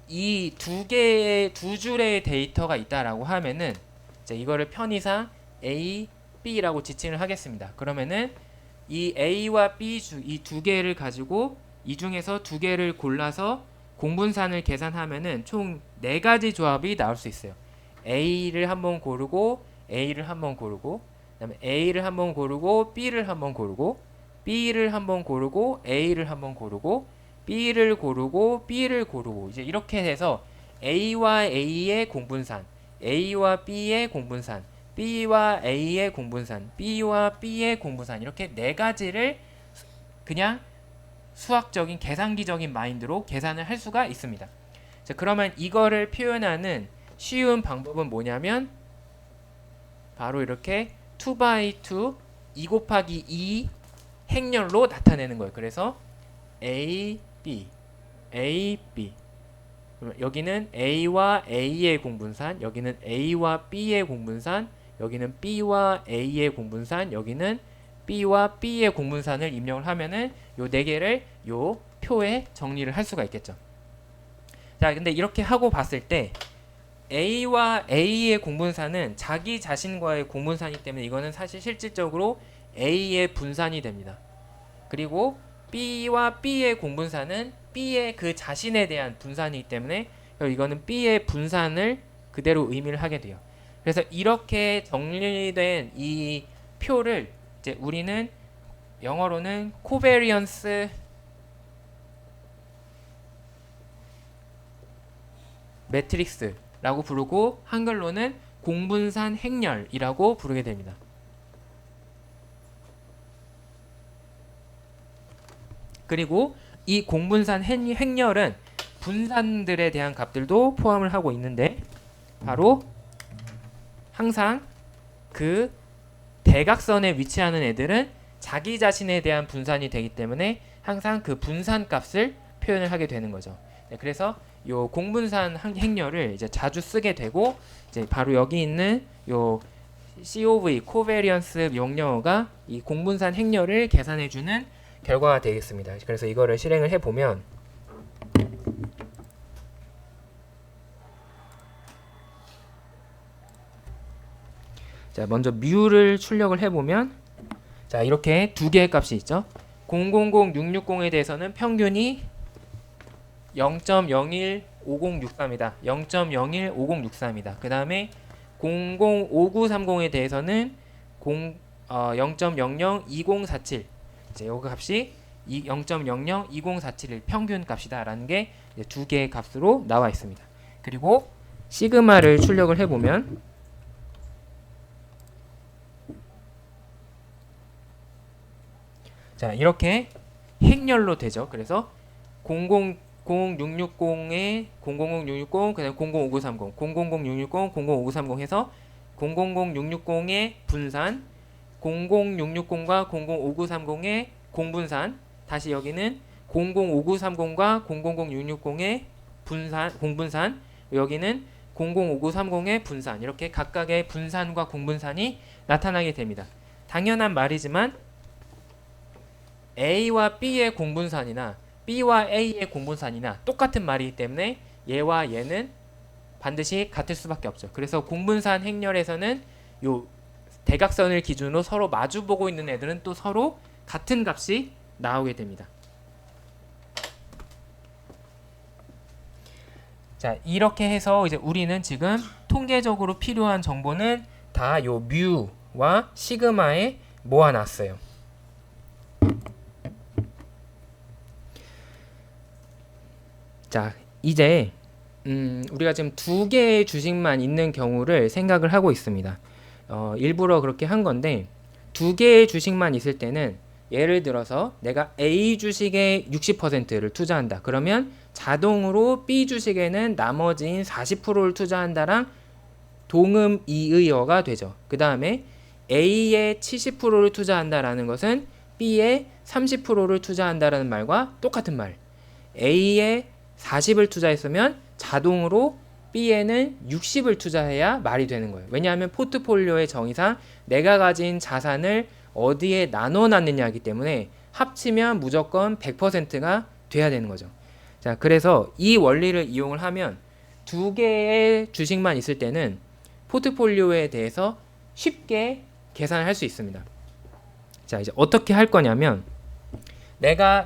이 두 줄의 데이터가 있다라고 하면은 이제 이거를 편의상 A, B라고 지칭을 하겠습니다. 그러면은 이 A와 B 이 두 개를 가지고 이 중에서 두 개를 골라서 공분산을 계산하면은 총 4가지 조합이 나올 수 있어요. A를 한번 고르고 A를 한번 고르고 그다음에 A를 한번 고르고 B를 한번 고르고 B를 한번 고르고 A를 한번 고르고 B를 고르고 B를 고르고 이제 이렇게 해서 A와 A의 공분산, A와 B의 공분산, B와 A의 공분산, B와 B의 공분산 이렇게 4가지를 그냥 수학적인 계산기적인 마인드로 계산을 할 수가 있습니다. 자, 그러면 이거를 표현하는 쉬운 방법은 뭐냐면 바로 이렇게 2x2 2 곱하기 2 행렬로 나타내는 거예요. 그래서 A, B, A, B. 여기는 A와 A의 공분산, 여기는 A와 B의 공분산, 여기는 B와 A의 공분산, 여기는 B와 B의 공분산을 입력을 하면은 요 네 개를 요 표에 정리를 할 수가 있겠죠. 자, 근데 이렇게 하고 봤을 때 A와 A의 공분산은 자기 자신과의 공분산이기 때문에 이거는 사실 실질적으로 A의 분산이 됩니다. 그리고 B와 B의 공분산은 B의 그 자신에 대한 분산이기 때문에 이거는 B의 분산을 그대로 의미를 하게 돼요. 그래서 이렇게 정리된 이 표를 이제 우리는 영어로는 코베리언스 매트릭스라고 부르고 한글로는 공분산 행렬이라고 부르게 됩니다. 그리고 이 공분산 행렬은 분산들에 대한 값들도 포함을 하고 있는데 바로 항상 그 대각선에 위치하는 애들은 자기 자신에 대한 분산이 되기 때문에 항상 그 분산 값을 표현을 하게 되는 거죠. 네, 그래서 요 공분산 행렬을 이제 자주 쓰게 되고 이제 바로 여기 있는 요 COV 코베리언스 명령어가 이 공분산 행렬을 계산해 주는 결과가 되겠습니다. 그래서 이거를 실행을 해 보면 자, 먼저 뮤를 출력을 해 보면 자, 이렇게 두 개의 값이 있죠. 000660에 대해서는 평균이 0.015063이다. 0.015063이다. 그 다음에 005930에 대해서는 0.002047 이제 요 값이 0.002047일 평균 값이다라는 게 두 개의 값으로 나와 있습니다. 그리고 시그마를 출력을 해보면 자, 이렇게 행렬로 되죠. 그래서 00660에 000660 그다음 005930 000660 005930 해서 000660의 분산 00660과 005930의 공분산 다시 여기는 005930과 000660의 분산 공분산 여기는 005930의 분산 이렇게 각각의 분산과 공분산이 나타나게 됩니다. 당연한 말이지만 A와 B의 공분산이나 B와 A의 공분산이나 똑같은 말이기 때문에 얘와 얘는 반드시 같을 수밖에 없죠. 그래서 공분산 행렬에서는 요 대각선을 기준으로 서로 마주보고 있는 애들은 또 서로 같은 값이 나오게 됩니다. 자, 이렇게 해서 이제 우리는 지금 통계적으로 필요한 정보는 다 요 뮤와 시그마에 모아놨어요. 자, 이제 우리가 지금 두 개의 주식만 있는 경우를 생각을 하고 있습니다. 일부러 그렇게 한 건데 두 개의 주식만 있을 때는 예를 들어서 내가 A 주식에 60%를 투자한다. 그러면 자동으로 B 주식에는 나머지인 40%를 투자한다랑 동음 이의어가 되죠. 그 다음에 A에 70%를 투자한다라는 것은 B에 30%를 투자한다라는 말과 똑같은 말. A에 40을 투자했으면 자동으로 B에는 60을 투자해야 말이 되는 거예요. 왜냐하면 포트폴리오의 정의상 내가 가진 자산을 어디에 나눠 놨느냐이기 때문에 합치면 무조건 100%가 돼야 되는 거죠. 자, 그래서 이 원리를 이용을 하면 두 개의 주식만 있을 때는 포트폴리오에 대해서 쉽게 계산을 할 수 있습니다. 자, 이제 어떻게 할 거냐면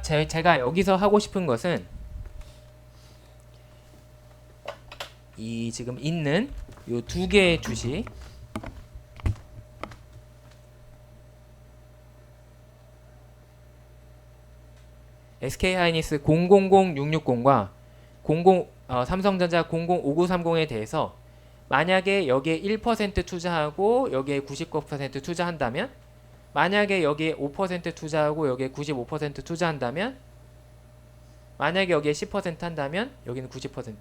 제가 여기서 하고 싶은 것은 이 지금 있는 요 두 개의 주식 SK하이닉스 000660과 삼성전자 005930에 대해서 만약에 여기에 1% 투자하고 여기에 99% 투자한다면 만약에 여기에 5% 투자하고 여기에 95% 투자한다면 만약에 여기에 10% 한다면 여기는 90%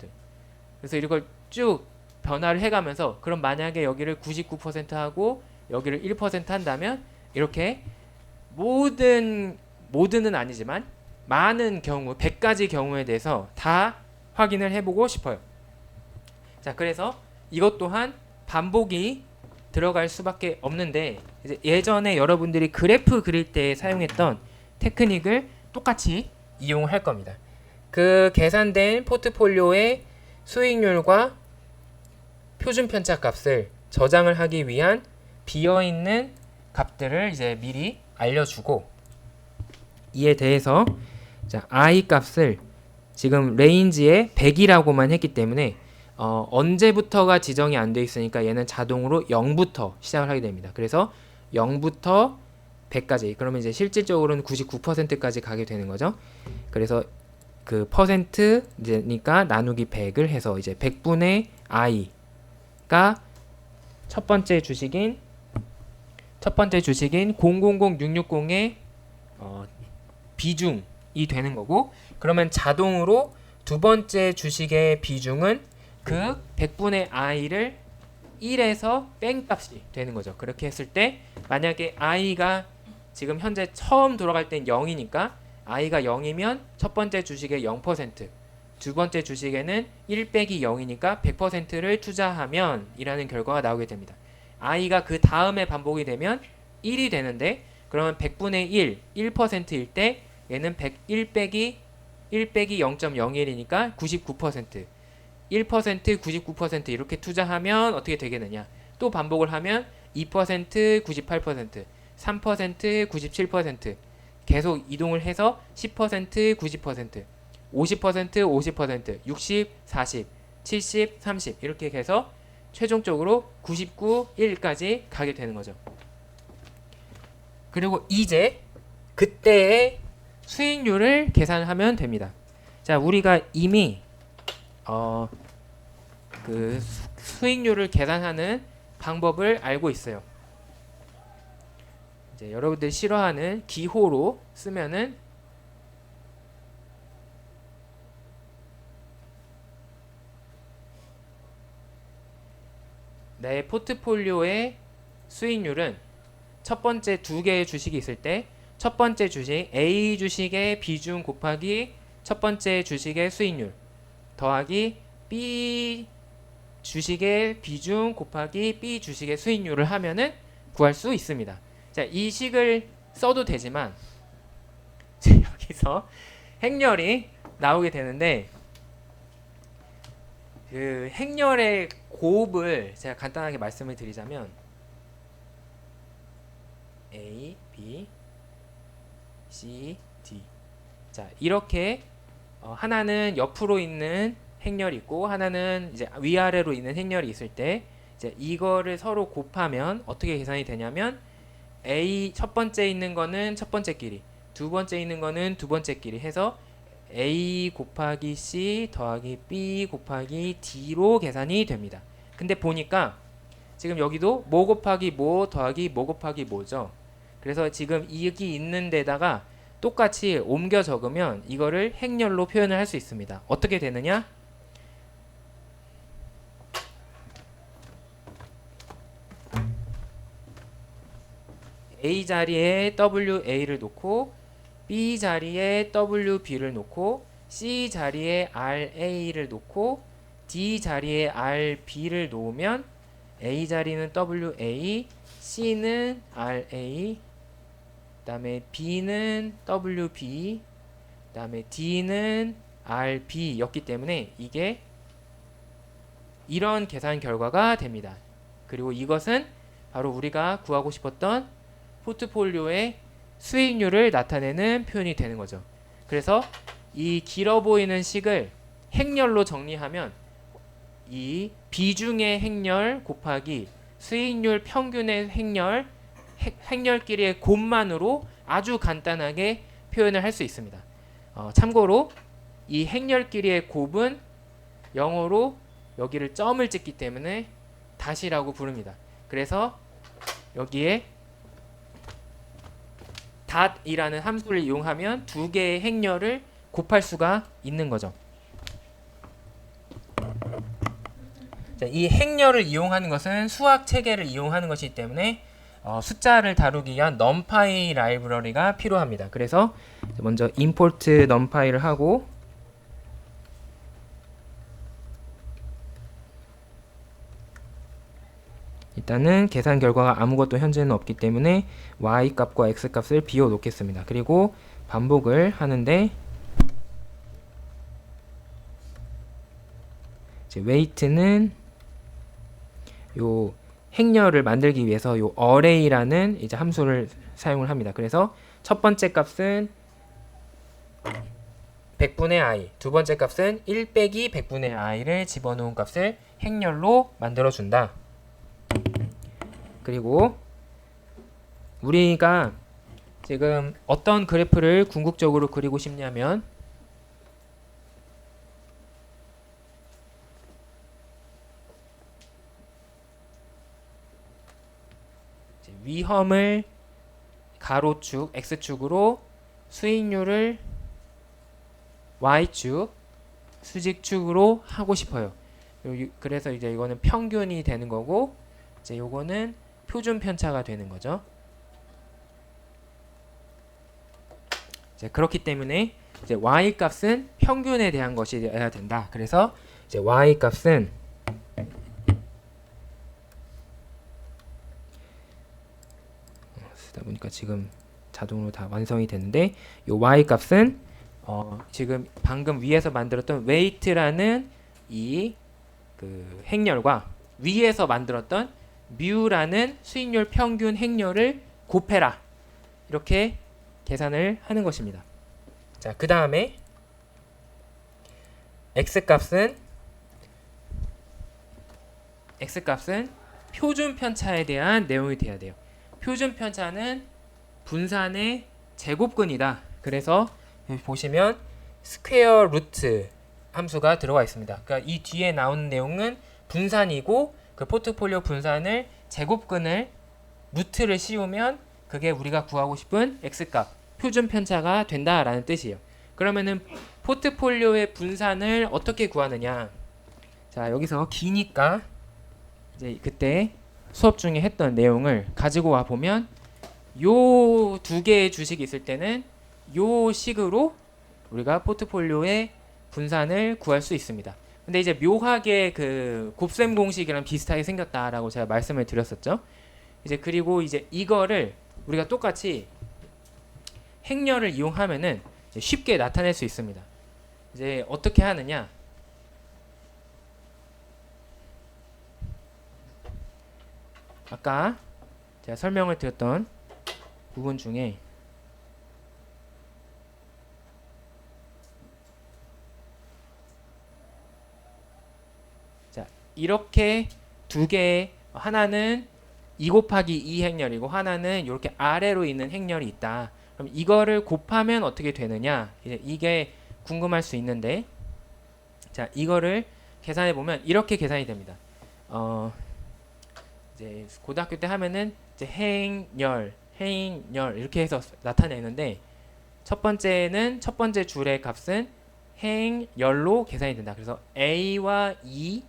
그래서 이걸 쭉 변화를 해가면서 그럼 만약에 여기를 99% 하고 여기를 1% 한다면 이렇게 모든은 아니지만 많은 경우 100가지 경우에 대해서 다 확인을 해보고 싶어요. 자, 그래서 이것 또한 반복이 들어갈 수밖에 없는데 이제 예전에 여러분들이 그래프 그릴 때 사용했던 테크닉을 똑같이 이용할 겁니다. 그 계산된 포트폴리오의 수익률과 표준 편차 값을 저장을 하기 위한 비어있는 값들을 이제 미리 알려주고 이에 대해서 자, i 값을 지금 레인지에 100이라고만 했기 때문에 언제부터가 지정이 안 돼 있으니까 얘는 자동으로 0부터 시작을 하게 됩니다. 그래서 0부터 100까지 그러면 이제 실질적으로는 99%까지 가게 되는 거죠. 그래서 그 퍼센트니까 나누기 100을 해서 이제 100분의 i가 첫 번째 주식인 000660의 비중이 되는 거고 그러면 자동으로 두 번째 주식의 비중은 그 100분의 i를 1에서 뺀 값이 되는 거죠. 그렇게 했을 때 만약에 i가 지금 현재 처음 돌아갈 땐 0이니까 i가 0이면 첫 번째 주식의 0%, 두 번째 주식에는 1 빼기 0이니까 100%를 투자하면 이라는 결과가 나오게 됩니다. i가 그 다음에 반복이 되면 1이 되는데 그러면 100분의 1, 1%일 때 얘는 1 빼기 0.01이니까 99%, 1%, 99% 이렇게 투자하면 어떻게 되겠느냐. 또 반복을 하면 2%, 98%, 3%, 97%, 계속 이동을 해서 10%, 90%, 50%, 50%, 60, 40, 70, 30 이렇게 해서 최종적으로 99, 1까지 가게 되는 거죠. 그리고 이제 그때의 수익률을 계산하면 됩니다. 자, 우리가 이미 그 수익률을 계산하는 방법을 알고 있어요. 이제 여러분들 싫어하는 기호로 쓰면은 내 포트폴리오의 수익률은 첫 번째 두 개의 주식이 있을 때 첫 번째 주식 A 주식의 비중 곱하기 첫 번째 주식의 수익률 더하기 B 주식의 비중 곱하기 B 주식의 수익률을 하면은 구할 수 있습니다. 자, 이 식을 써도 되지만 여기서 행렬이 나오게 되는데 그 행렬의 곱을 제가 간단하게 말씀을 드리자면 A, B, C, D. 자, 이렇게 하나는 옆으로 있는 행렬이 있고 하나는 이제 위아래로 있는 행렬이 있을 때 이제 이거를 서로 곱하면 어떻게 계산이 되냐면 A 첫 번째 있는 거는 첫 번째끼리, 두 번째 있는 거는 두 번째끼리 해서 A 곱하기 C 더하기 B 곱하기 D로 계산이 됩니다. 근데 보니까 지금 여기도 뭐 곱하기 뭐 더하기 뭐 곱하기 뭐죠. 그래서 지금 여기 있는 데다가 똑같이 옮겨 적으면 이거를 행렬로 표현을 할 수 있습니다. 어떻게 되느냐? A 자리에 WA를 놓고 B 자리에 WB를 놓고 C 자리에 RA를 놓고 D 자리에 RB를 놓으면 A 자리는 WA, C는 RA, 그 다음에 B는 WB, 그 다음에 D는 RB 였기 때문에 이게 이런 계산 결과가 됩니다. 그리고 이것은 바로 우리가 구하고 싶었던 포트폴리오의 수익률을 나타내는 표현이 되는 거죠. 그래서 이 길어 보이는 식을 행렬로 정리하면 이 비중의 행렬 곱하기 수익률 평균의 행렬끼리의 곱만으로 아주 간단하게 표현을 할 수 있습니다. 참고로 이 행렬끼리의 곱은 영어로 여기를 점을 찍기 때문에 다시라고 부릅니다. 그래서 여기에 닷이라는 함수를 이용하면 두 개의 행렬을 곱할 수가 있는 거죠. 이 행렬을 이용하는 것은 수학 체계를 이용하는 것이기 때문에 숫자를 다루기 위한 numpy 라이브러리가 필요합니다. 그래서 먼저 import numpy를 하고 일단은 계산 결과가 아무것도 현재는 없기 때문에 y 값과 x 값을 비워 놓겠습니다. 그리고 반복을 하는데 이제 weight는 요 행렬을 만들기 위해서 요 array라는 이제 함수를 사용을 합니다. 그래서 첫 번째 값은 100분의 i, 두 번째 값은 1 빼기 100분의 i를 집어넣은 값을 행렬로 만들어 준다. 그리고 우리가 지금 어떤 그래프를 궁극적으로 그리고 싶냐면 위험을 가로축 x축으로 수익률을 y축 수직축으로 하고 싶어요. 그래서 이제 이거는 평균이 되는 거고 이제 요거는 표준 편차가 되는 거죠. 이제 그렇기 때문에 이제 y 값은 평균에 대한 것이어야 된다. 그래서 이제 y 값은 쓰다 보니까 지금 자동으로 다 완성이 됐는데 요 y 값은 지금 방금 위에서 만들었던 weight라는 이 그 행렬과 위에서 만들었던 뮤라는 수익률 평균 행렬을 곱해라. 이렇게 계산을 하는 것입니다. 자, 그 다음에 x값은 표준 편차에 대한 내용이 돼야 돼요. 표준 편차는 분산의 제곱근이다. 그래서 여기 보시면 스퀘어 루트 함수가 들어가 있습니다. 그러니까 이 뒤에 나오는 내용은 분산이고 그 포트폴리오 분산을 제곱근을 루트를 씌우면 그게 우리가 구하고 싶은 x값 표준 편차가 된다라는 뜻이에요. 그러면은 포트폴리오의 분산을 어떻게 구하느냐? 자, 여기서 기니까 이제 그때 수업 중에 했던 내용을 가지고 와 보면 요 두 개의 주식이 있을 때는 요 식으로 우리가 포트폴리오의 분산을 구할 수 있습니다. 근데 이제 묘하게 그 곱셈 공식이랑 비슷하게 생겼다라고 제가 말씀을 드렸었죠. 이제 그리고 이제 이거를 우리가 똑같이 행렬을 이용하면은 쉽게 나타낼 수 있습니다. 이제 어떻게 하느냐? 아까 제가 설명을 드렸던 부분 중에 이렇게 두 개, 하나는 2 곱하기 2 행렬이고 하나는 이렇게 아래로 있는 행렬이 있다. 그럼 이거를 곱하면 어떻게 되느냐? 이게 궁금할 수 있는데, 자, 이거를 계산해 보면 이렇게 계산이 됩니다. 이제 고등학교 때 하면은 이제 행렬 이렇게 해서 나타내는데 첫 번째는 첫 번째 줄의 값은 행열로 계산이 된다. 그래서 a와 2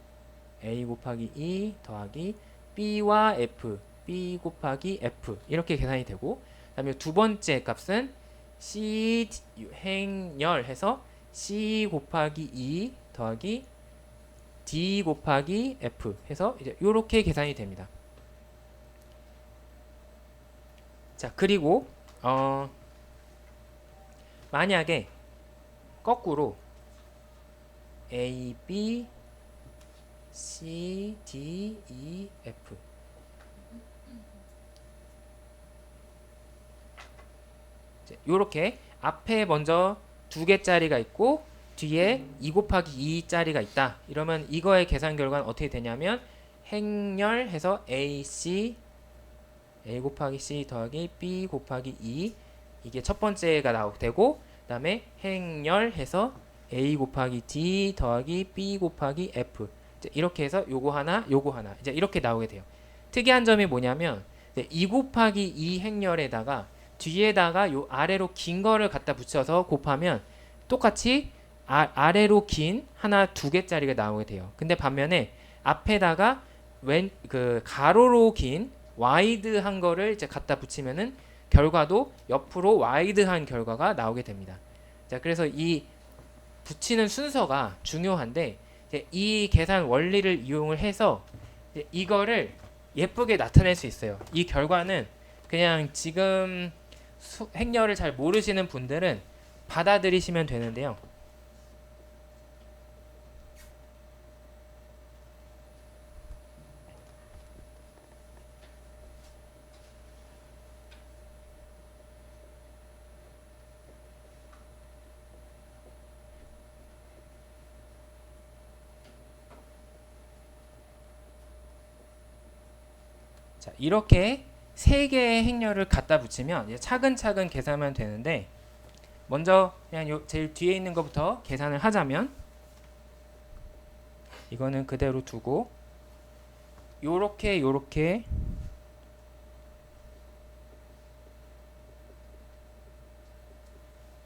a 곱하기 2 더하기 b와 f b 곱하기 f 이렇게 계산이 되고 그 다음에 두 번째 값은 c 행열 해서 c 곱하기 2 더하기 d 곱하기 f 해서 이제 이렇게 계산이 됩니다. 자, 그리고 만약에 거꾸로 a, b, c, d, e, f 이렇게 앞에 먼저 두 개짜리가 있고 뒤에 2 곱하기 2짜리가 있다. 이러면 이거의 계산 결과는 어떻게 되냐면 행렬해서 ac a 곱하기 c 더하기 b 곱하기 2 이게 첫 번째가 나오게 되고 그 다음에 행렬해서 a 곱하기 d 더하기 b 곱하기 f 이렇게 해서 요거 하나 이제 이렇게 나오게 돼요. 특이한 점이 뭐냐면 2 곱하기 2 행렬에다가 뒤에다가 요 아래로 긴 거를 갖다 붙여서 곱하면 똑같이 아래로 긴 하나 두 개짜리가 나오게 돼요. 근데 반면에 앞에다가 그 가로로 긴 와이드한 거를 이제 갖다 붙이면은 결과도 옆으로 와이드한 결과가 나오게 됩니다. 자, 그래서 이 붙이는 순서가 중요한데 이제 이 계산 원리를 이용을 해서 이제 이거를 예쁘게 나타낼 수 있어요. 이 결과는 그냥 지금 행렬을 잘 모르시는 분들은 받아들이시면 되는데요. 자, 이렇게 세 개의 행렬을 갖다 붙이면 이제 차근차근 계산하면 되는데 먼저 그냥 제일 뒤에 있는 것부터 계산을 하자면 이거는 그대로 두고 요렇게 요렇게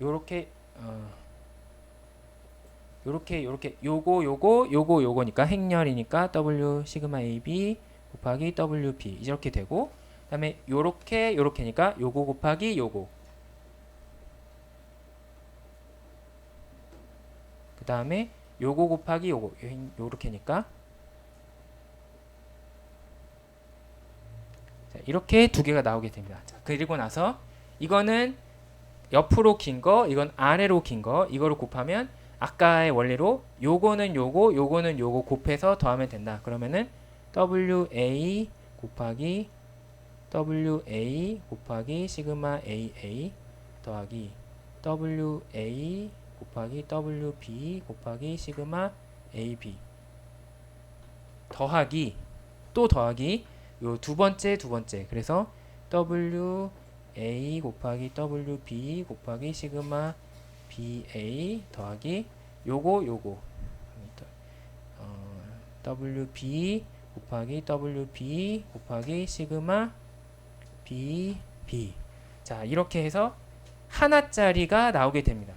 요렇게 요렇게 요거니까 행렬이니까 W 시그마 AB 곱하기 WB 이렇게 되고 그 다음에 요렇게니까 요거 곱하기 요거 그 다음에 요거 곱하기 요거 요렇게니까 자, 이렇게 두 개가 나오게 됩니다. 자, 그리고 나서 이거는 옆으로 긴 거 이건 아래로 긴 거 이거를 곱하면 아까의 원리로 요거는 요거 곱해서 더하면 된다. 그러면은 WA 곱하기 WA 곱하기 시그마 AA 더하기 WA 곱하기 WB 곱하기 시그마 AB 더하기 또 더하기 요 두 번째 그래서 WA 곱하기 WB 곱하기 시그마 BA 더하기 요거 WB 곱하기 WB 곱하기 시그마 BB 자 이렇게 해서 하나짜리가 나오게 됩니다.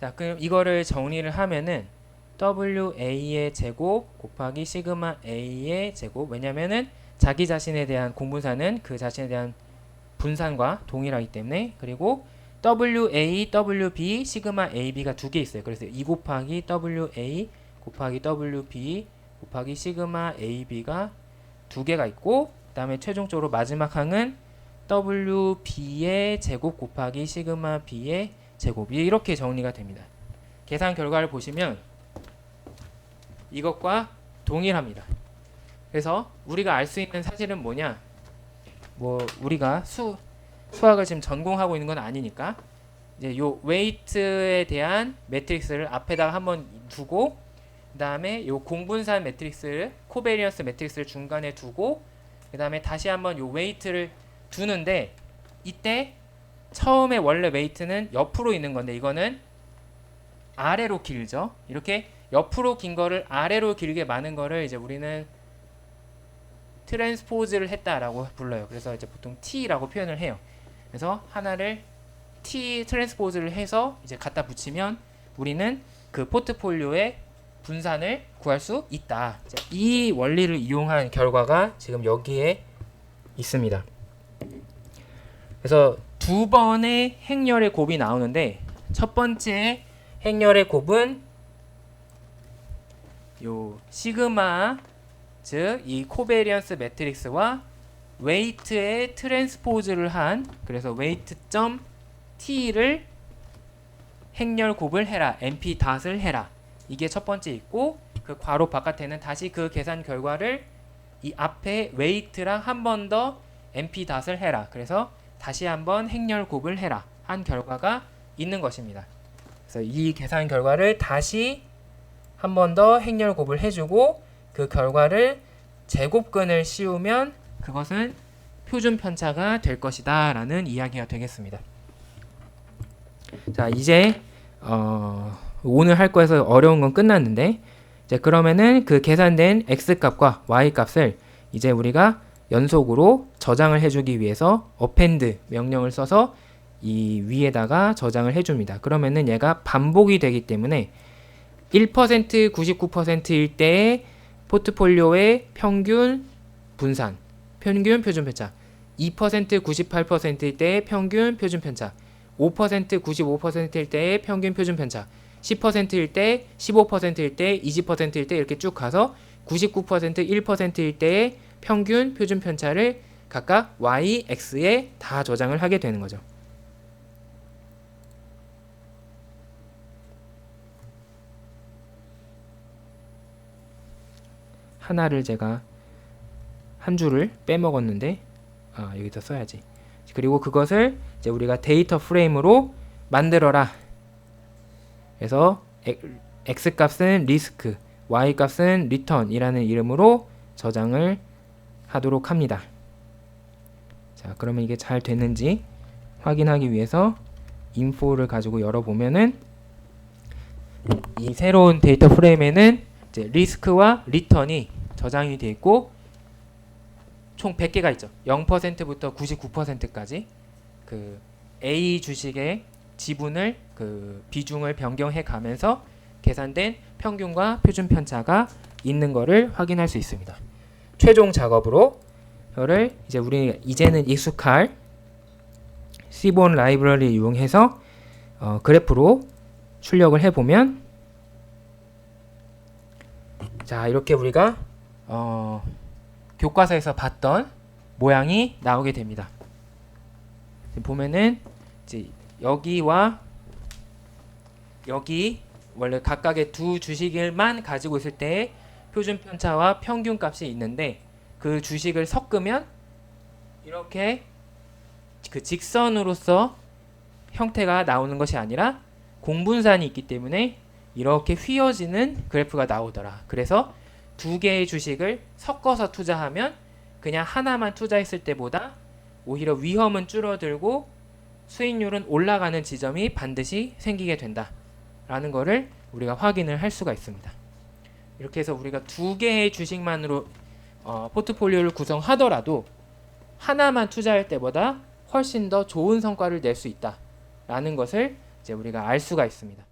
자 그럼 이거를 정리를 하면은 WA의 제곱 곱하기 시그마 A의 제곱 왜냐면은 자기 자신에 대한 공분사는 그 자신에 대한 분산과 동일하기 때문에 그리고 WA, WB, 시그마 AB가 두 개 있어요. 그래서 2 곱하기 WA 곱하기 WB 곱하기 시그마 AB가 두 개가 있고 그 다음에 최종적으로 마지막 항은 WB의 제곱 곱하기 시그마 B의 제곱 이렇게 정리가 됩니다. 계산 결과를 보시면 이것과 동일합니다. 그래서 우리가 알 수 있는 사실은 뭐냐 뭐 우리가 수학을 지금 전공하고 있는 건 아니니까 이제 요 웨이트에 대한 매트릭스를 앞에다가 한번 두고 그 다음에 요 공분산 매트릭스를 코베리언스 매트릭스를 중간에 두고 그 다음에 다시 한번 요 웨이트를 두는데 이때 처음에 원래 웨이트는 옆으로 있는 건데 이거는 아래로 길죠. 이렇게 옆으로 긴 거를 아래로 길게 많은 거를 이제 우리는 트랜스포즈를 했다라고 불러요. 그래서 이제 보통 T라고 표현을 해요. 그래서 하나를 T 트랜스포즈를 해서 이제 갖다 붙이면 우리는 그 포트폴리오의 분산을 구할 수 있다. 이 원리를 이용한 결과가 지금 여기에 있습니다. 그래서 두 번의 행렬의 곱이 나오는데 첫 번째 행렬의 곱은 요 시그마 즉 이 코베리언스 매트릭스와 웨이트의 트랜스포즈를 한 그래서 웨이트.t를 행렬 곱을 해라 np 닷을 해라 이게 첫 번째 있고 그 괄호 바깥에는 다시 그 계산 결과를 이 앞에 웨이트랑 한 번 더 np 닷을 해라 그래서 다시 한번 행렬 곱을 해라 한 결과가 있는 것입니다. 그래서 이 계산 결과를 다시 한 번 더 행렬 곱을 해주고 그 결과를 제곱근을 씌우면 그것은 표준 편차가 될 것이다 라는 이야기가 되겠습니다. 자 이제 오늘 할 거에서 어려운 건 끝났는데 이제 그러면은 그 계산된 x값과 y값을 이제 우리가 연속으로 저장을 해주기 위해서 append 명령을 써서 이 위에다가 저장을 해줍니다. 그러면은 얘가 반복이 되기 때문에 1% 99%일 때의 포트폴리오의 평균 분산, 평균 표준 편차, 2% 98%일 때의 평균 표준 편차, 5% 95%일 때의 평균 표준 편차, 10%일 때, 15%일 때, 20%일 때 이렇게 쭉 가서 99%, 1%일 때의 평균 표준 편차를 각각 y, x에 다 저장을 하게 되는 거죠. 하나를 제가 한 줄을 빼먹었는데 여기다 써야지. 그리고 그것을 이제 우리가 데이터 프레임으로 만들어라. 그래서 x 값은 리스크, y 값은 리턴이라는 이름으로 저장을 하도록 합니다. 자, 그러면 이게 잘 됐는지 확인하기 위해서 info를 가지고 열어보면은 이 새로운 데이터 프레임에는 이제 리스크와 리턴이 저장이 되어 있고 총 100개가 있죠. 0%부터 99%까지 그 A 주식의 지분을 그 비중을 변경해 가면서 계산된 평균과 표준 편차가 있는 거를 확인할 수 있습니다. 최종 작업으로 이거를 이제 우리 이제는 익숙할 C본 라이브러리 이용해서 그래프로 출력을 해보면 자 이렇게 우리가 교과서에서 봤던 모양이 나오게 됩니다. 보면은 이제 여기와 여기 원래 각각의 두 주식을만 가지고 있을 때 표준 편차와 평균 값이 있는데 그 주식을 섞으면 이렇게 그 직선으로서 형태가 나오는 것이 아니라 공분산이 있기 때문에 이렇게 휘어지는 그래프가 나오더라. 그래서 두 개의 주식을 섞어서 투자하면 그냥 하나만 투자했을 때보다 오히려 위험은 줄어들고 수익률은 올라가는 지점이 반드시 생기게 된다 라는 거를 우리가 확인을 할 수가 있습니다. 이렇게 해서 우리가 두 개의 주식만으로 포트폴리오를 구성하더라도 하나만 투자할 때보다 훨씬 더 좋은 성과를 낼 수 있다 라는 것을 이제 우리가 알 수가 있습니다.